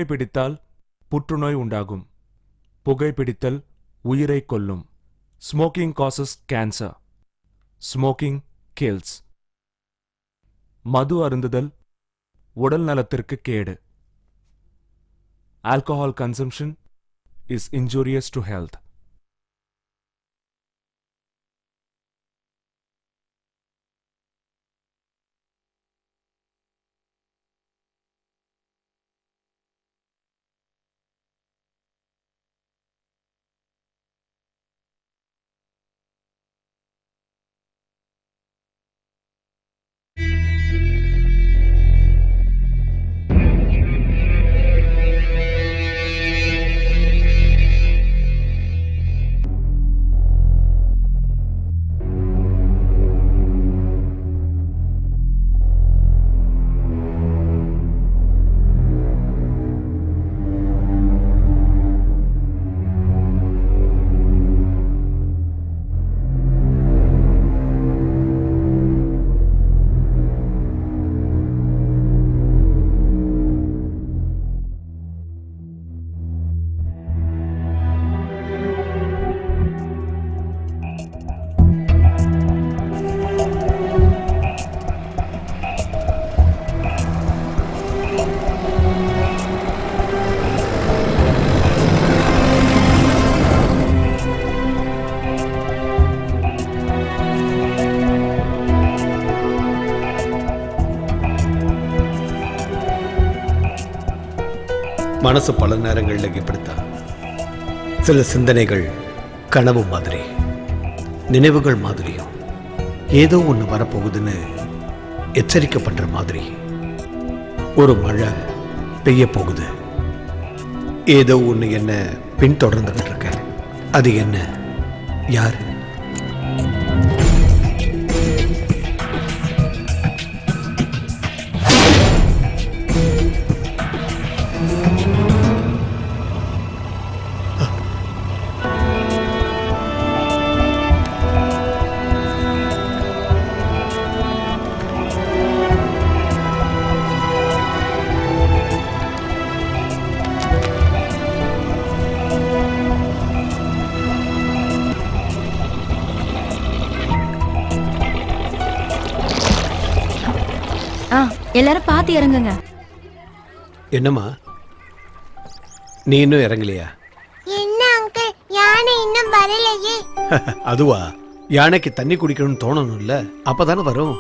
புகைப்பிடித்தால் புற்றுநோய் உண்டாகும். புகைப்பிடித்தல் உயிரை கொல்லும். Smoking causes cancer. Smoking kills. மது அருந்துதல் உடல் நலத்திற்கு கேடு. Alcohol consumption is injurious to health. மனசு பல நேரங்களில் இப்படித்தான். சில சிந்தனைகள் கனவு மாதிரி, நினைவுகள் மாதிரியும், ஏதோ ஒன்று வரப்போகுதுன்னு எச்சரிக்கப்படுற மாதிரி. ஒரு மழை பெய்ய போகுது, ஏதோ ஒன்று என்ன பின்தொடர்ந்துகிட்டு இருக்க. அது என்ன? யாரு? எல்லாரும் பாத்து இறங்குங்க. என்னம்மா, நீ இன்னும் இறங்கலையா? என்ன அங்கிள், யானை இன்னும் வரலையே. அதுவா, யானைக்கு தண்ணி குடிக்கணும்னு தோணணும்ல, அப்பதானே வரும்.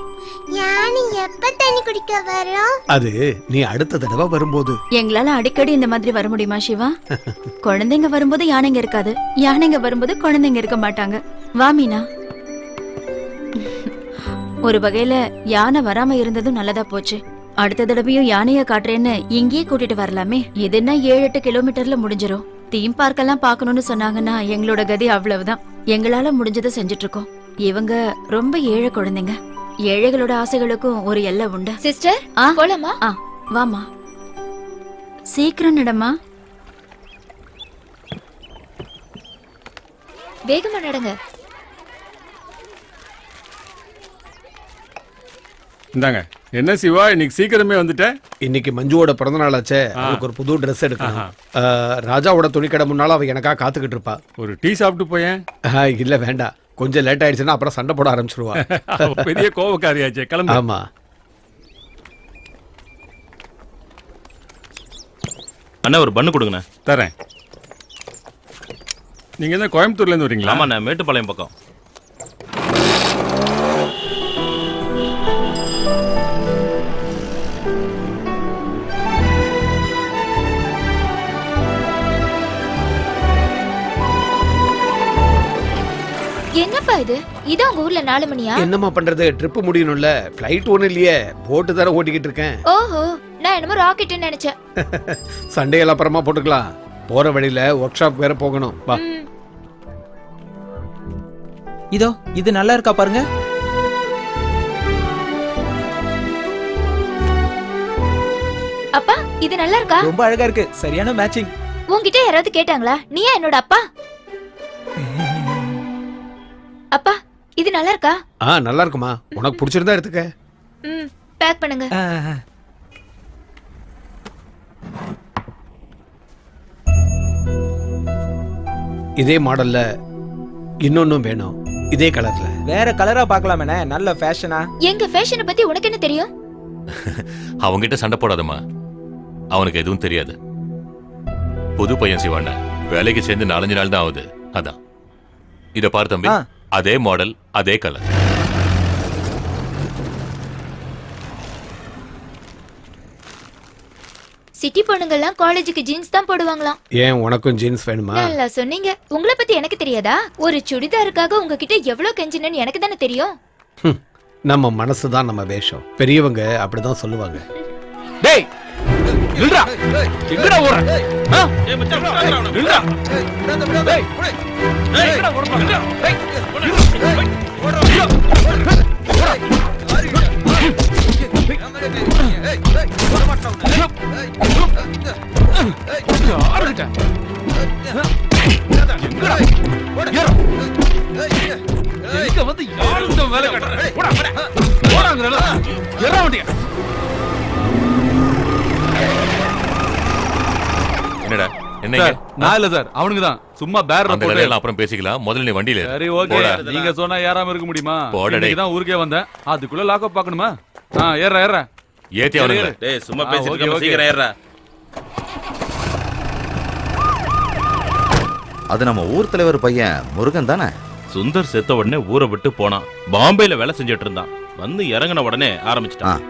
யானை எப்ப தண்ணி குடிக்க வரும்? அது நீ அடுத்த தடவை வரும்போது. எங்களால அடிக்கடி இந்த மாதிரி வர முடியுமா சிவா? குழந்தைங்க வரும்போது யானைங்க இருக்காது, யானைங்க வரும்போது குழந்தைங்க இருக்க மாட்டாங்க. வா மீனா. ஒரு வகையில யானை வராம இருந்ததும் நல்லதா போச்சு. அடுத்த தடவையும் யானைய காட்டுறேன்னு இங்கேயே கூட்டிட்டு வரலாமே. இதுன்னா 7-8 கிலோமீட்டர்ல முடிஞ்சிரும். தீம் பார்க் எல்லாம் பாக்கணும்னு சொன்னாங்கன்னா எங்களோட கதி அவ்வளவுதான். எங்களால முடிஞ்சதை செஞ்சுட்டு இருக்கோம். இவங்க ரொம்ப ஏழை குழந்தைங்க. ஏழைகளோட ஆசைகளுக்கும் ஒரு எல்லை உண்டு. சிஸ்டர், போலாமா? வாமா, சீக்கிரம் நடமா. வேகமா நடங்க. இந்தாங்க. என்ன சிவா, இன்னைக்கு சீக்கிரமே வந்துட்ட? இன்னைக்கு மஞ்சுவோட பிறந்த நாள் ஆச்சே, அவளுக்கு ஒரு புது ட்ரெஸ் எடுக்கணும். ராஜாவோட துணிக்கடை முன்னால அவ எனக்கா காத்துக்கிட்டு இருப்பா. ஒரு டீ சாப்பிட்டு போயேன். இல்ல வேண்டாம், கொஞ்சம் லேட் ஆயிடுச்சுன்னா அப்புறம் சண்டை போட ஆரம்பிச்சிருவா. பெரிய கோவக்காரியாச்சே, கிளம்பு. ஆமா. அண்ணா ஒரு பண்ணு கொடுங்கண்ணா. தரேன். நீங்க என்ன கோயம்புத்தூர்ல இருந்து வரீங்களா? ஆமாண்ணா, மேட்டுப்பாளையம் பக்கம். என்னப்பா இது? இதான் உங்க ஊர்ல 4 மணியா? என்னம்மா பண்றது, ட்ரிப் முடியணும்ல. ஃளைட் ஒண்ணு இல்லையே, போட்டு தர ஓட்டிக்கிட்டு இருக்கேன். ஓஹோ, நான் என்னமோ ராக்கெட்னு நினைச்சேன். சண்டையெல்லாம் அப்புறமா போட்டுக்கலாம். போற வழியில ஒர்க் ஷாப் வேற போகணும். வா. இதோ இது நல்லா இருக்கா பாருங்க. அப்பா, இது நல்லா இருக்கா? ரொம்ப அழகா இருக்கு, சரியான மேட்சிங். உன்கிட்ட யாராவது கேட்டாங்களா நீயா என்னோட அப்பா? அப்பா, இது நல்லா இருக்கா? நல்லா இருக்குமா, உனக்கு பிடிச்சிருந்தா எடுத்துக்க. பேக் பண்ணுங்க. இதே மாடல்ல இன்னொன்னும் வேணும், இதே கலர்ல. வேற கலரா பார்க்கலாமேண்ணே, நல்ல ஃபேஷனா. எங்க ஃபேஷனை பத்தி உனக்கு என்ன தெரியும்? அவங்கிட்ட சண்டை போடாதம்மா, அவனுக்கு எதுவும் தெரியாது. புது பையன் சிவாண்ண, வேலைக்கு சேர்ந்து 4-5 நாள் தான் ஆகுது. அதான் இத பாரு தம்பி, அதே மாடல் அதே கலர். சிட்டி பொண்ணுங்கெல்லாம் காலேஜுக்கு ஜீன்ஸ் தான் போடுவாங்களாம். ஏன் உனக்கும் ஜீன்ஸ் வேணுமா? நல்லா சொன்னீங்க. உங்களை பத்தி எனக்கு தெரியாதா? ஒரு சுடிதாருக்காக உங்ககிட்ட எவ்வளவு கெஞ்சினேன்னு எனக்கு தானே தெரியும். நம்ம மனசு தான் நம்ம வேஷம். பெரியவங்க அப்படிதான் சொல்லுவாங்க. டேய் நில்றா, எங்கடா ஓடுற? ஆ? நில்றா. டேய், எங்கடா ஓடுற? டேய், வந்து யாரும் வேலை என்னடா என்ன? நான் இல்ல சார், அவனுக்கு தான். சும்மா பேர் அந்த கதையெல்லாம் அப்புறம் பேசிக்கலாம். முதல்ல நீ வண்டியில ஏறு. சரி ஓகே, நீங்க சொன்னா ஏறாம இருக்க முடியுமா? இன்னைக்கு தான் ஊருக்கே வந்தேன், அதுக்குள்ள லாக்அப் பார்க்கணுமா? ஏறா ஏத்தி அவனுங்க. டேய் சும்மா பேசிட்டு இருக்காம சீக்கிரம் ஏறா. அது நம்ம ஊர் தலைவர் பையன் முருகன் தானே? சுந்தர் செத்த உடனே ஊரை விட்டு போனான். பாம்பேல வேலை செஞ்சுட்டு இருந்தான். வந்து இறங்கின உடனே ஆரம்பிச்சிட்டான்.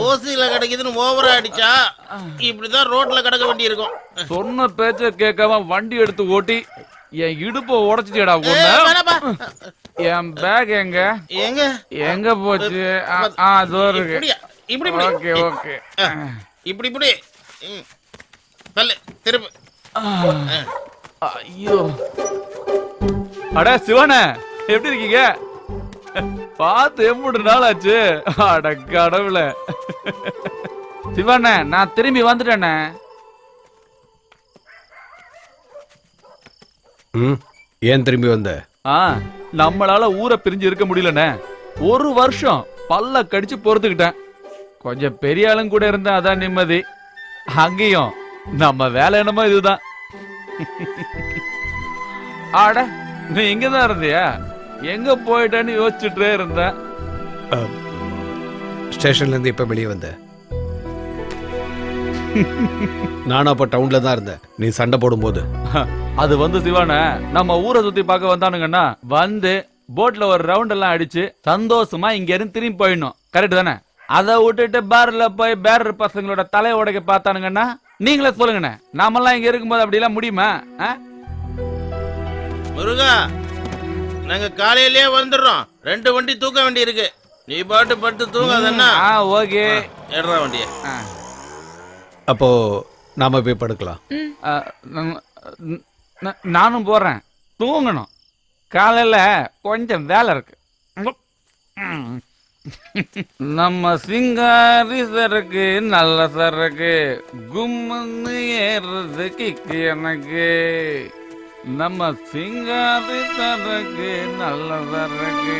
ஓசியில கிடைக்குதுன்னு ஓவரா அடிச்சா இப்படிதான் ரோட்ல கிடக்க வேண்டி இருக்கும். சொன்ன பேச்ச கேட்காம வண்டி எடுத்து ஓட்டி என் இடுப்ப உடைச்சிட்டா. என் பேக் எங்க எங்க எங்க போச்சு? அதோ இருக்கு. இப்படி ஓகே ஓகே, இப்படி இப்படி தள்ளு திருப்பு. ஐயோ, அட சிவனே, எப்படி இருக்கீங்க? பார்த்து 8 நாள் ஆச்சு. அட கடவுளே. சிவண்ணே, நான் திரும்பி வந்துட்டேண்ணே. ஏன் திரும்பி வந்த? நம்மளால ஊரை பிரிஞ்சு இருக்க முடியலண்ணே. 1 வருஷம் பல்ல கடிச்சு பொறுத்துக்கிட்டேன். கொஞ்சம் பெரிய ஆளும் கூட இருந்தேன், அதான் நிம்மதி. அங்கேயும் நம்ம வேலை என்னமோ இதுதான். ஆட, நீ இங்கதான் இருந்தியா? எங்க போயிட்டேன்னு யோசிச்சுட்டே இருந்தேன். ஸ்டேஷன்ல இருந்து இப்ப வெளியே வந்த? நானும் அப்ப டவுன்ல தான் இருந்தேன் நீ சண்டை போடும்போது. அது வந்து சிவான, நம்ம ஊரை சுத்தி பார்க்க வந்தானுங்கன்னா வந்து போட்ல ஒரு ரவுண்ட் எல்லாம் அடிச்சு சந்தோஷமா இங்க இருந்து திரும்பி போயிடணும். கரெக்ட் தானே? அதை விட்டுட்டு பேர்ல போய் பேரர் பசங்களோட தலையை உடைக்க பார்த்தானுங்கன்னா நீங்களே சொல்லுங்கண்ணே, நாமெல்லாம் இங்க இருக்கும்போது அப்படி எல்லாம் முடியுமா? முருகா, நாங்க காலையிலேயே வந்துடுறோம். 2 வண்டி தூக்க வேண்டி இருக்கு. நீ பாட்டு படுத்து தூங்காதன்னா. ஓகே, ஏறா வண்டிய. அப்போ நாம போய் படுக்கலாம். நானும் போறேன், தூங்கணும். காலையில கொஞ்சம் வேலை இருக்கு. நம்ம சிங்காரி சரக்கு நல்ல சரக்கு, கும்முன்னு ஏறுறது கிக்கு எனக்கு. நம்ம சிங்காரி சரக்கு நல்ல சரக்கு,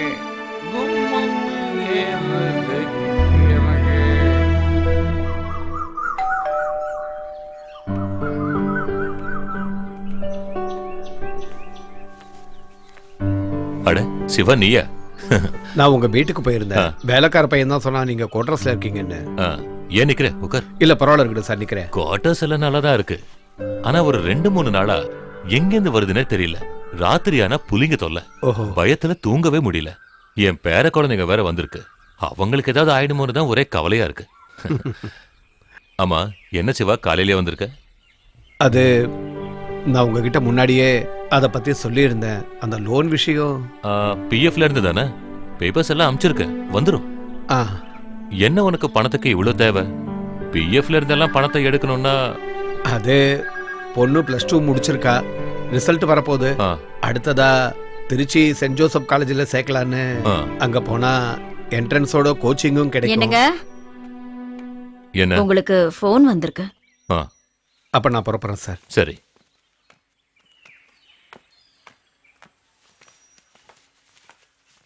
கும்முன்னு ஏறுறது கிக்கு எனக்கு. சிவா நீயா? நான் உங்க வீட்டுக்கு போயிருந்தேன். வேலைக்கார பையன் தான் சொன்னா நீங்க குவார்டர்ஸ்ல இருக்கீங்கன்னு. ஏன் நிக்கிற? உட்கார். இல்ல பரவாயில்ல, இருக்கட்டும் சார், நிக்கிறேன். குவார்டர்ஸ் எல்லாம் நல்லாதான் இருக்கு. ஆனா ஒரு 2-3 நாளா எங்கிருந்து வருதுன்னே தெரியல. ராத்திரியானா புலிங்க தொல்லை. பயத்துல தூங்கவே முடியல. என் பேர குழந்தைங்க வேற வந்திருக்கு. அவங்களுக்கு ஏதாவது ஆயிடுமோன்னு தான் ஒரே கவலையா இருக்கு. ஆமா, என்ன சிவா காலையிலே வந்திருக்க? அது நான் உங்ககிட்ட முன்னாடியே அதை பத்தி சொல்லியிருந்தேன். அந்த லோன் விஷயம் பிஎஃப்ல இருந்து தானே? பேப்பர்ஸ் எல்லாம் அனுப்பிச்சிருக்க, வந்துடும். என்ன உனக்கு பணத்துக்கு இவ்வளவு தேவை? பிஎஃப்ல இருந்தெல்லாம் பணத்தை எடுக்கணும்னா அது பொண்ணு +2 முடிச்சிருக்கா, ரிசல்ட் வரப்போகுது. அடுத்ததா திருச்சி சென்ட் ஜோசப் காலேஜ்ல சேர்க்கலான்னு. அங்க போனா என்ட்ரன்ஸோட கோச்சிங்கும் கிடைக்கும். என்ன உங்களுக்கு ஃபோன் வந்திருக்கு. அப்ப நான் புறப்படுறேன் சார். சரி.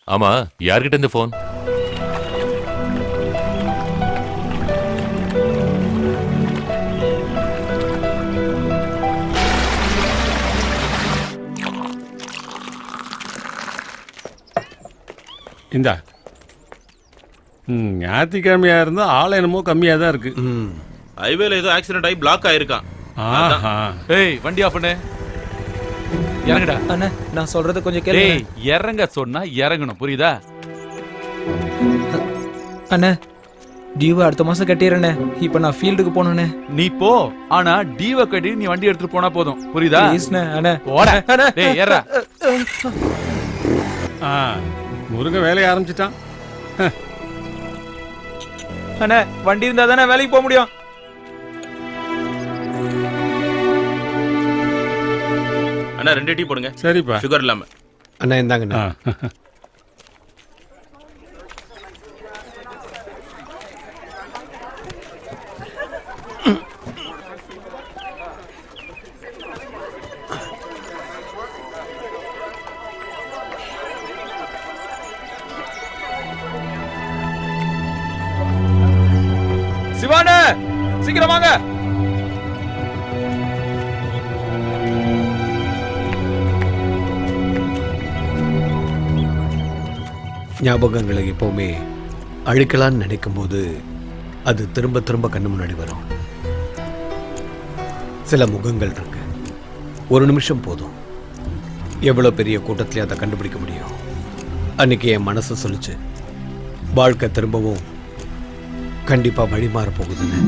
ஆமா, யார்கிட்ட இந்த போன்? இந்தா. ஞாயிற்றுக்கிழமையா இருந்தா ஆள் என்னமோ கம்மியா தான் இருக்கு. ஹைவேல ஏதோ ஆக்சிடென்ட் ஆகி பிளாக் ஆயிருக்கான். ஏய், வண்டி ஆஃப் பண்ணு. இறங்குடா. அண்ணா, நான் சொல்றது கொஞ்சம் கேளு. ஏய், இறங்க சொன்னா இறங்கணும், புரியுதா? அண்ணா, டியூவை அடுத்த மாசம் கட்டிடுறேண்ணே. இப்ப நான் ஃபீல்டுக்கு போகணுண்ணே. நீ போ, ஆனா டியூவை கட்டி நீ வண்டி எடுத்துட்டு போனா போதும், புரியுதா? அண்ணா போடா. டேய், ஏறா. முருகன் வேலையை ஆரம்பிச்சிட்டான். அண்ணா, வண்டி இருந்தா தானே வேலைக்கு போக முடியும். அண்ணா 2 டீ போடுங்க. சரிப்பா. சுகர் இல்லாம. அண்ணா இந்தாங்கண்ணா. சிவானே, சீக்கிரம் வாங்க. ஞாபகங்களை எப்பவுமே அழிக்கலான்னு நினைக்கும் போது அது திரும்ப திரும்ப கண்ணு முன்னாடி வரும். சில முகங்கள் இருக்கு, ஒரு நிமிஷம் போதும். எவ்வளவு பெரிய கூட்டத்திலே அதை கண்டுபிடிக்க முடியும். அன்னைக்கு என் மனசு சொல்லிச்சு, வாழ்க்கை திரும்பவும் கண்டிப்பா வழி மாற போகுதுன்னு.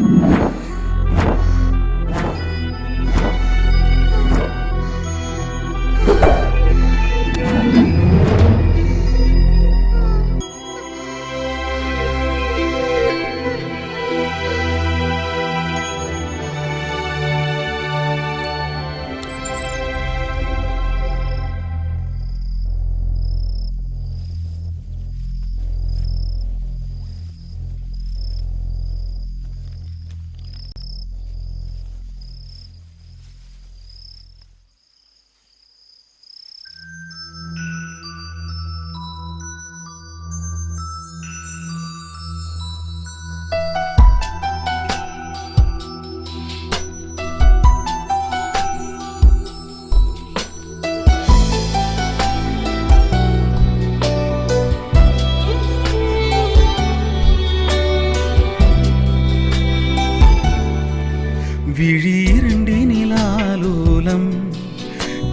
விழிரண்டினிலாலோலம்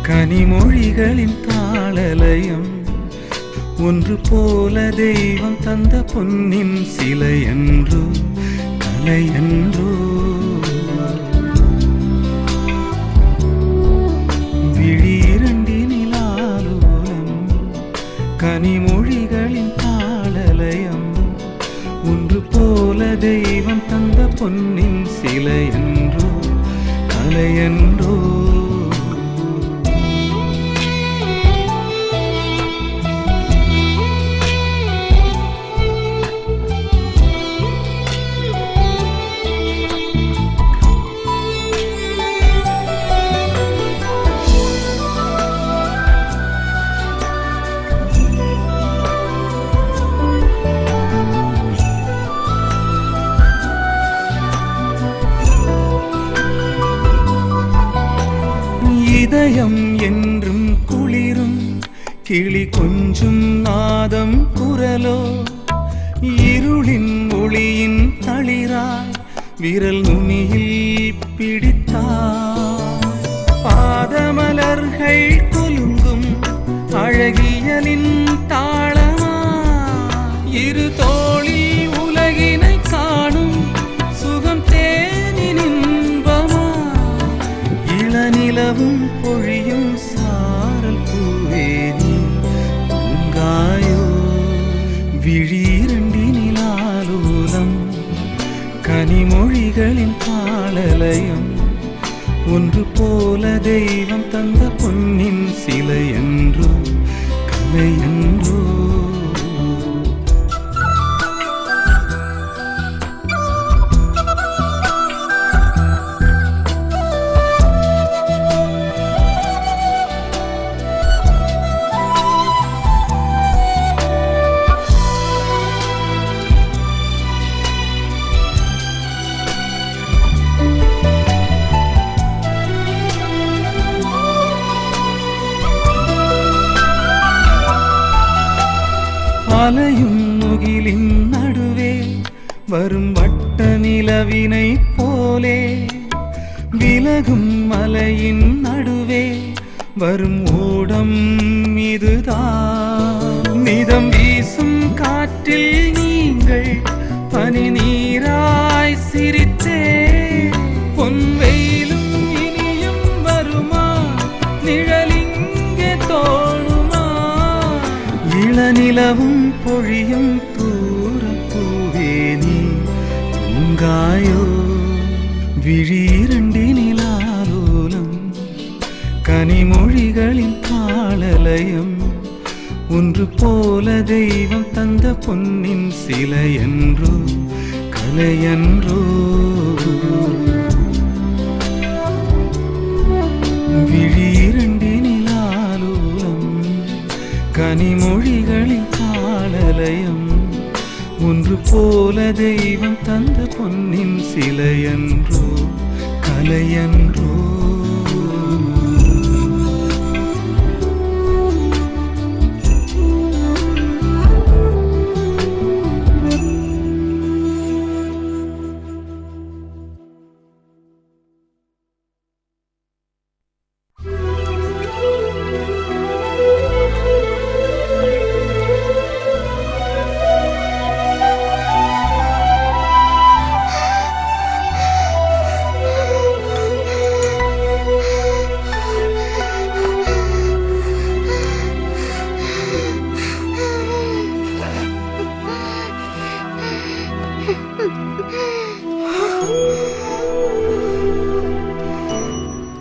கனிமொழிகளின் தாளலயம் ஒன்று போல தெய்வம் தந்த பொன்னின் சிலையன்றோ கலையன்றோ. விழிரண்டினிலாலோலம் கனிமொழிகளின் தாளலயம் ஒன்று போல தெய்வம் தந்த பொன்னின் சிலையன்றோ கலையன்றோ. இதயம் என்றும் குளிரும் கிளி கொஞ்சும் நாதம் குரலோ இருளின் ஒளியின் தளிராய் விரல் நுனியில் பிடித்தார் பாதமலர்கள் குலுங்கும் அழகியலின் தாளமா இரு தோளில் உலகினை காணும் சுகம் தேனின் இன்பமா இளநிலவும் பொழியும் சாரல் பூவேனி பூங்காயோ விழிரண்டினிலாலோலம் கனிமொழிகளின் பாலலயம் ஒன்று போல தெய்வம் தந்த பொன்னின் சிலை என்றோ கலை என்றோ அலையும் முகிலின் நடுவே வரும் வட்ட நிலவினை போலே விலகும் மலையின் நடுவே வரும் ஓடம் இதுதான் மிதம் வீசும் காற்றில் நீங்கள் பனி நீராய் சிரித்தே பொன் வெயிலும் இனியும் வருமா நிழலிங்கே தோணுமா இளநிலவும் பொழியும் தூரப்பூவேனி பூங்காயோ விழிரண்டினிலாலோலம் கனிமொழிகளின் பாலலயம் ஒன்று போல தெய்வம் தந்த பொன்னின் சிலை என்றோ கலையன்றோ விழிரண்டினிலாலோலம் கனிமொழிகளின் பாலலயம் ஒன்று போல தெய்வம் தந்த பொன்னின் சிலையன்றோ கலையன்றோ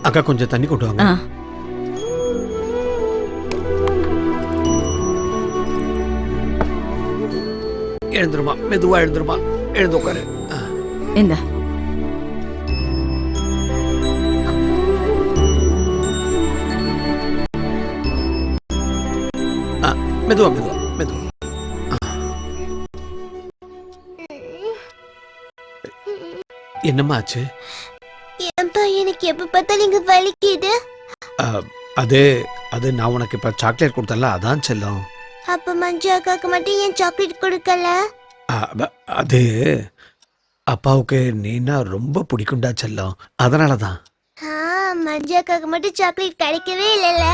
அக்கா கொஞ்சம் தண்ணி கொண்டு வாங்க. எழுந்துருமா, மெதுவா எழுந்துருமா, எழுந்து உட்காரு. இந்த மெதுவா மெதுவா மெதுவா. என்னம்மா ஆச்சு? ஏன்பா எனக்கு எப்ப பார்த்தாலும் இங்க வலிக்குது? அது அது நான் உனக்கு இப்ப சாக்லேட் கொடுத்தல, அதான் செல்லம். அப்ப மஞ்சு அக்காக்கு மட்டும் ஏன் சாக்லேட் கொடுக்கல? அது அப்பாவுக்கு நீனா ரொம்ப பிடிக்கும்டா செல்லம், அதனாலதான். மஞ்சு அக்காக்கு மட்டும் சாக்லேட் கிடைக்கவே இல்லைல்ல.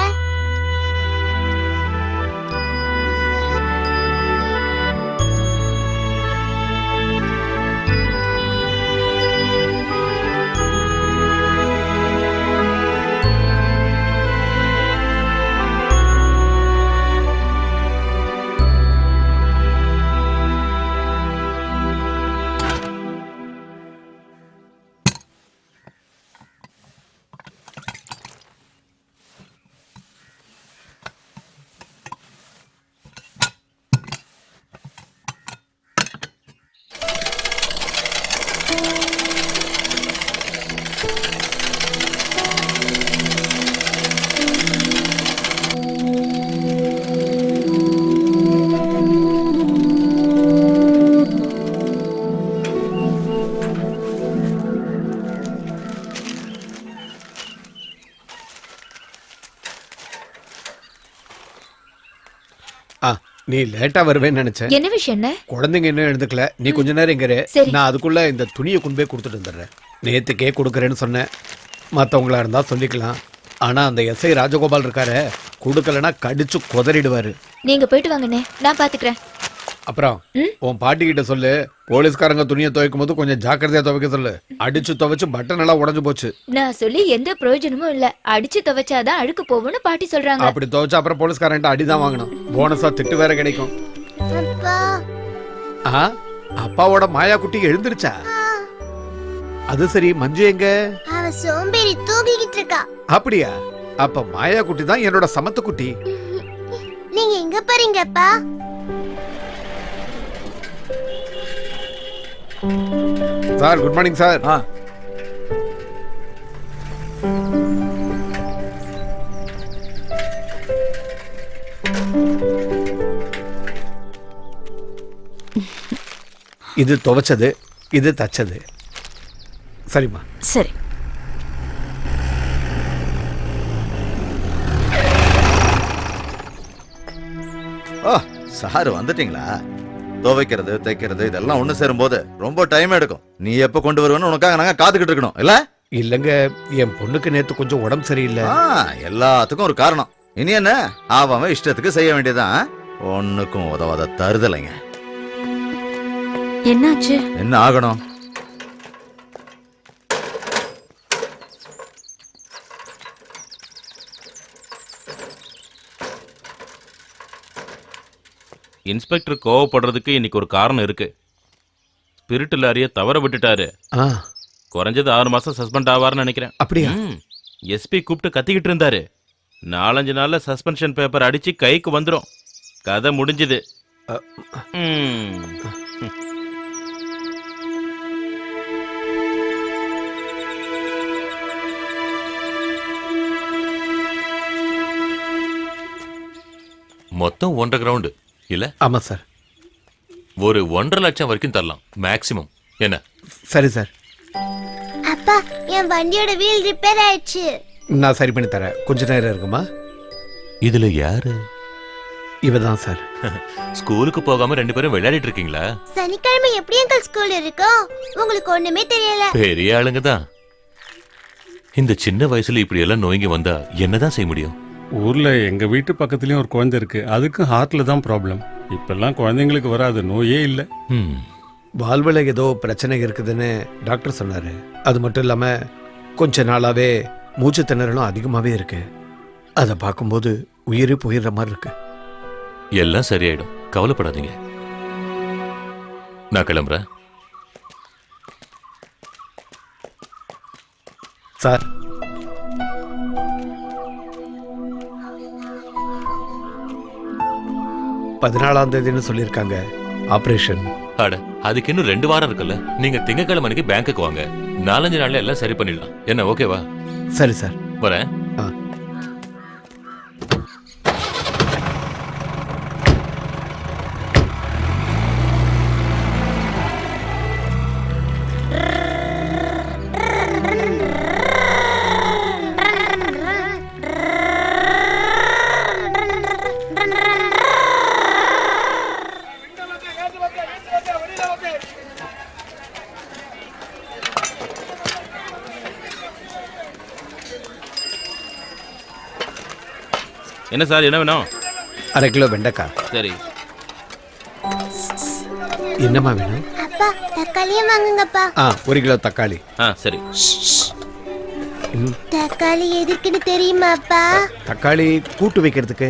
நீ லேட்டா வருவேன்னு நினைச்சேன். என்ன விஷயம்? என்ன குழந்தைங்க இன்னும் எழுந்துக்கல, நீ கொஞ்ச நேரம் இங்க இரு. சரி. நான் அதுக்குள்ள இந்த துணியை கொண்டு போய் கொடுத்துட்டு வந்துடுறேன். நேத்துக்கே கொடுக்குறேன்னு சொன்னேன். மற்றவங்களா இருந்தா சொல்லிக்கலாம். ஆனா அந்த எஸ்ஐ ராஜகோபால் இருக்காரு, கொடுக்கலன்னா கடிச்சு குதறிடுவாரு. நீங்க போயிட்டு வாங்கண்ணே, நான் பாத்துக்கிறேன். அப்புறம் உன் பாட்டி கிட்ட சொல்லு, போலீஸ்காரங்க துணியை துவைக்கும் போது கொஞ்சம் ஜாக்கிரதையா துவைக்க சொல்லு. அடிச்சு துவைச்சு பட்டன் எல்லாம் உடஞ்சு போச்சு. நான் சொல்லி எந்த பிரயோஜனமும் இல்ல. அடிச்சு துவைச்சாதான் அழுக்கு போகும்னு பாட்டி சொல்றாங்க. அப்படி துவைச்சா அப்புறம் போலீஸ்காரன்ட்ட அடிதான் வாங்கணும். போனஸா திட்டு வேற கிடைக்கும். அப்பா ஆ, அப்பாவோட மாயா குட்டி எழுந்திருச்சா? அது சரி, மஞ்சு எங்க? அவ சோம்பேறி தூங்கிக்கிட்டு இருக்கா. அப்படியா? அப்ப மாயா குட்டி தான் என்னோட சமத்து குட்டி. நீங்க எங்க போறீங்கப்பா? Sir, good morning sir. இது துவைச்சது, இது தச்சது. சரிம்மா. சரி. ஓ, சார் வந்துட்டீங்களா? துவைக்கிறது தைக்கிறது இதெல்லாம் ஒண்ணு சேரும் போது ரொம்ப டைம் எடுக்கும். நீ எப்ப கொண்டு வருவேன்னு உனக்காக நாங்க காத்துக்கிட்டு இருக்கணும் இல்ல? இல்லங்க, என் பொண்ணுக்கு நேத்து கொஞ்சம் உடம்பு சரியில்லை. எல்லாத்துக்கும் ஒரு காரணம். இனி என்ன, அவன் இஷ்டத்துக்கு செய்ய வேண்டியதான். ஒண்ணுக்கும் உதவாத தருதலைங்க. என்னாச்சு? என்ன ஆகணும்? இன்ஸ்பெக்டர் கோவப்படுறதுக்கு இன்னைக்கு ஒரு காரணம் இருக்கு. ஸ்பிரிட் லாரிய தவற விட்டுட்டாரு. குறைஞ்சது 6 மாசம் சஸ்பெண்ட் ஆவார்னு நினைக்கிறேன். அப்படியா? எஸ்பி கூப்பிட்டு கத்திக்கிட்டு இருந்தாரு. 4-5 நாள்ல சஸ்பென்ஷன் பேப்பர் அடிச்சு கைக்கு வந்துடும். கதை முடிஞ்சது. மொத்தம் 1.5 கிரவுண்டு இல்ல? ஆமா சார். ஒரு 1.5 லட்சம் வரைக்கும் தரலாம் மேக்ஸிமம். என்ன? சரி சார். அப்பா, என் வண்டியோட வீல் ரிப்பேர் ஆயிடுச்சு. நான் சரி பண்ணி தரேன், கொஞ்ச நேரம் இருக்குமா? இதுல யாரு? இவதான் சார். ஸ்கூலுக்கு போகாம 2 பேரும் விளையாடிட்டு இருக்கீங்களா? சனிக்கிழமை எப்படி அங்கிள் ஸ்கூல் இருக்கும்? உங்களுக்கு ஒண்ணுமே தெரியல. பெரிய ஆளுங்க தான். இந்த சின்ன வயசுல இப்படி எல்லாம் நோய்ங்க வந்தா என்னதான் செய்ய முடியும்? ஊர்ல எங்க வீட்டு பக்கத்துலயும் ஒரு குழந்தை இருக்கு. அதுக்கும் ஹார்ட்ல தான் ப்ராப்ளம். இப்பெல்லாம் குழந்தைங்களுக்கு வராது நோயே இல்லை. வாழ்வுல ஏதோ பிரச்சனை இருக்குதுன்னு டாக்டர் சொன்னாரு. அது மட்டும் இல்லாம கொஞ்ச நாளாவே மூச்சு திணறலும் அதிகமாவே இருக்கு. அதை பார்க்கும்போது உயிரே போயிடுற மாதிரி இருக்கு. எல்லாம் சரியாயிடும், கவலைப்படாதீங்க. நான் கிளம்புறேன். சார், பதினாலாம் தேதின்னு சொல்லியிருக்காங்க ஆபரேஷன். அட, அதுக்கு இன்னும் 2 வாரம் இருக்குல்ல. நீங்க திங்கட்கிழமை அன்னைக்கு பேங்க்குக்கு வாங்க. 4-5 நாள்ல எல்லாம் சரி பண்ணிடலாம். என்ன, ஓகேவா? சரி சார், வரேன். என்ன சார், என்ன வேணும்? 1/2 கிலோ வெண்டைக்காய். சரி. என்னம்மா வேணும்? அப்பா, தக்காளியும் வாங்குங்கப்பா. 1 கிலோ தக்காளி. சரி. தக்காளி எதுக்குன்னு தெரியுமா அப்பா? தக்காளி கூட்டு வைக்கிறதுக்கு.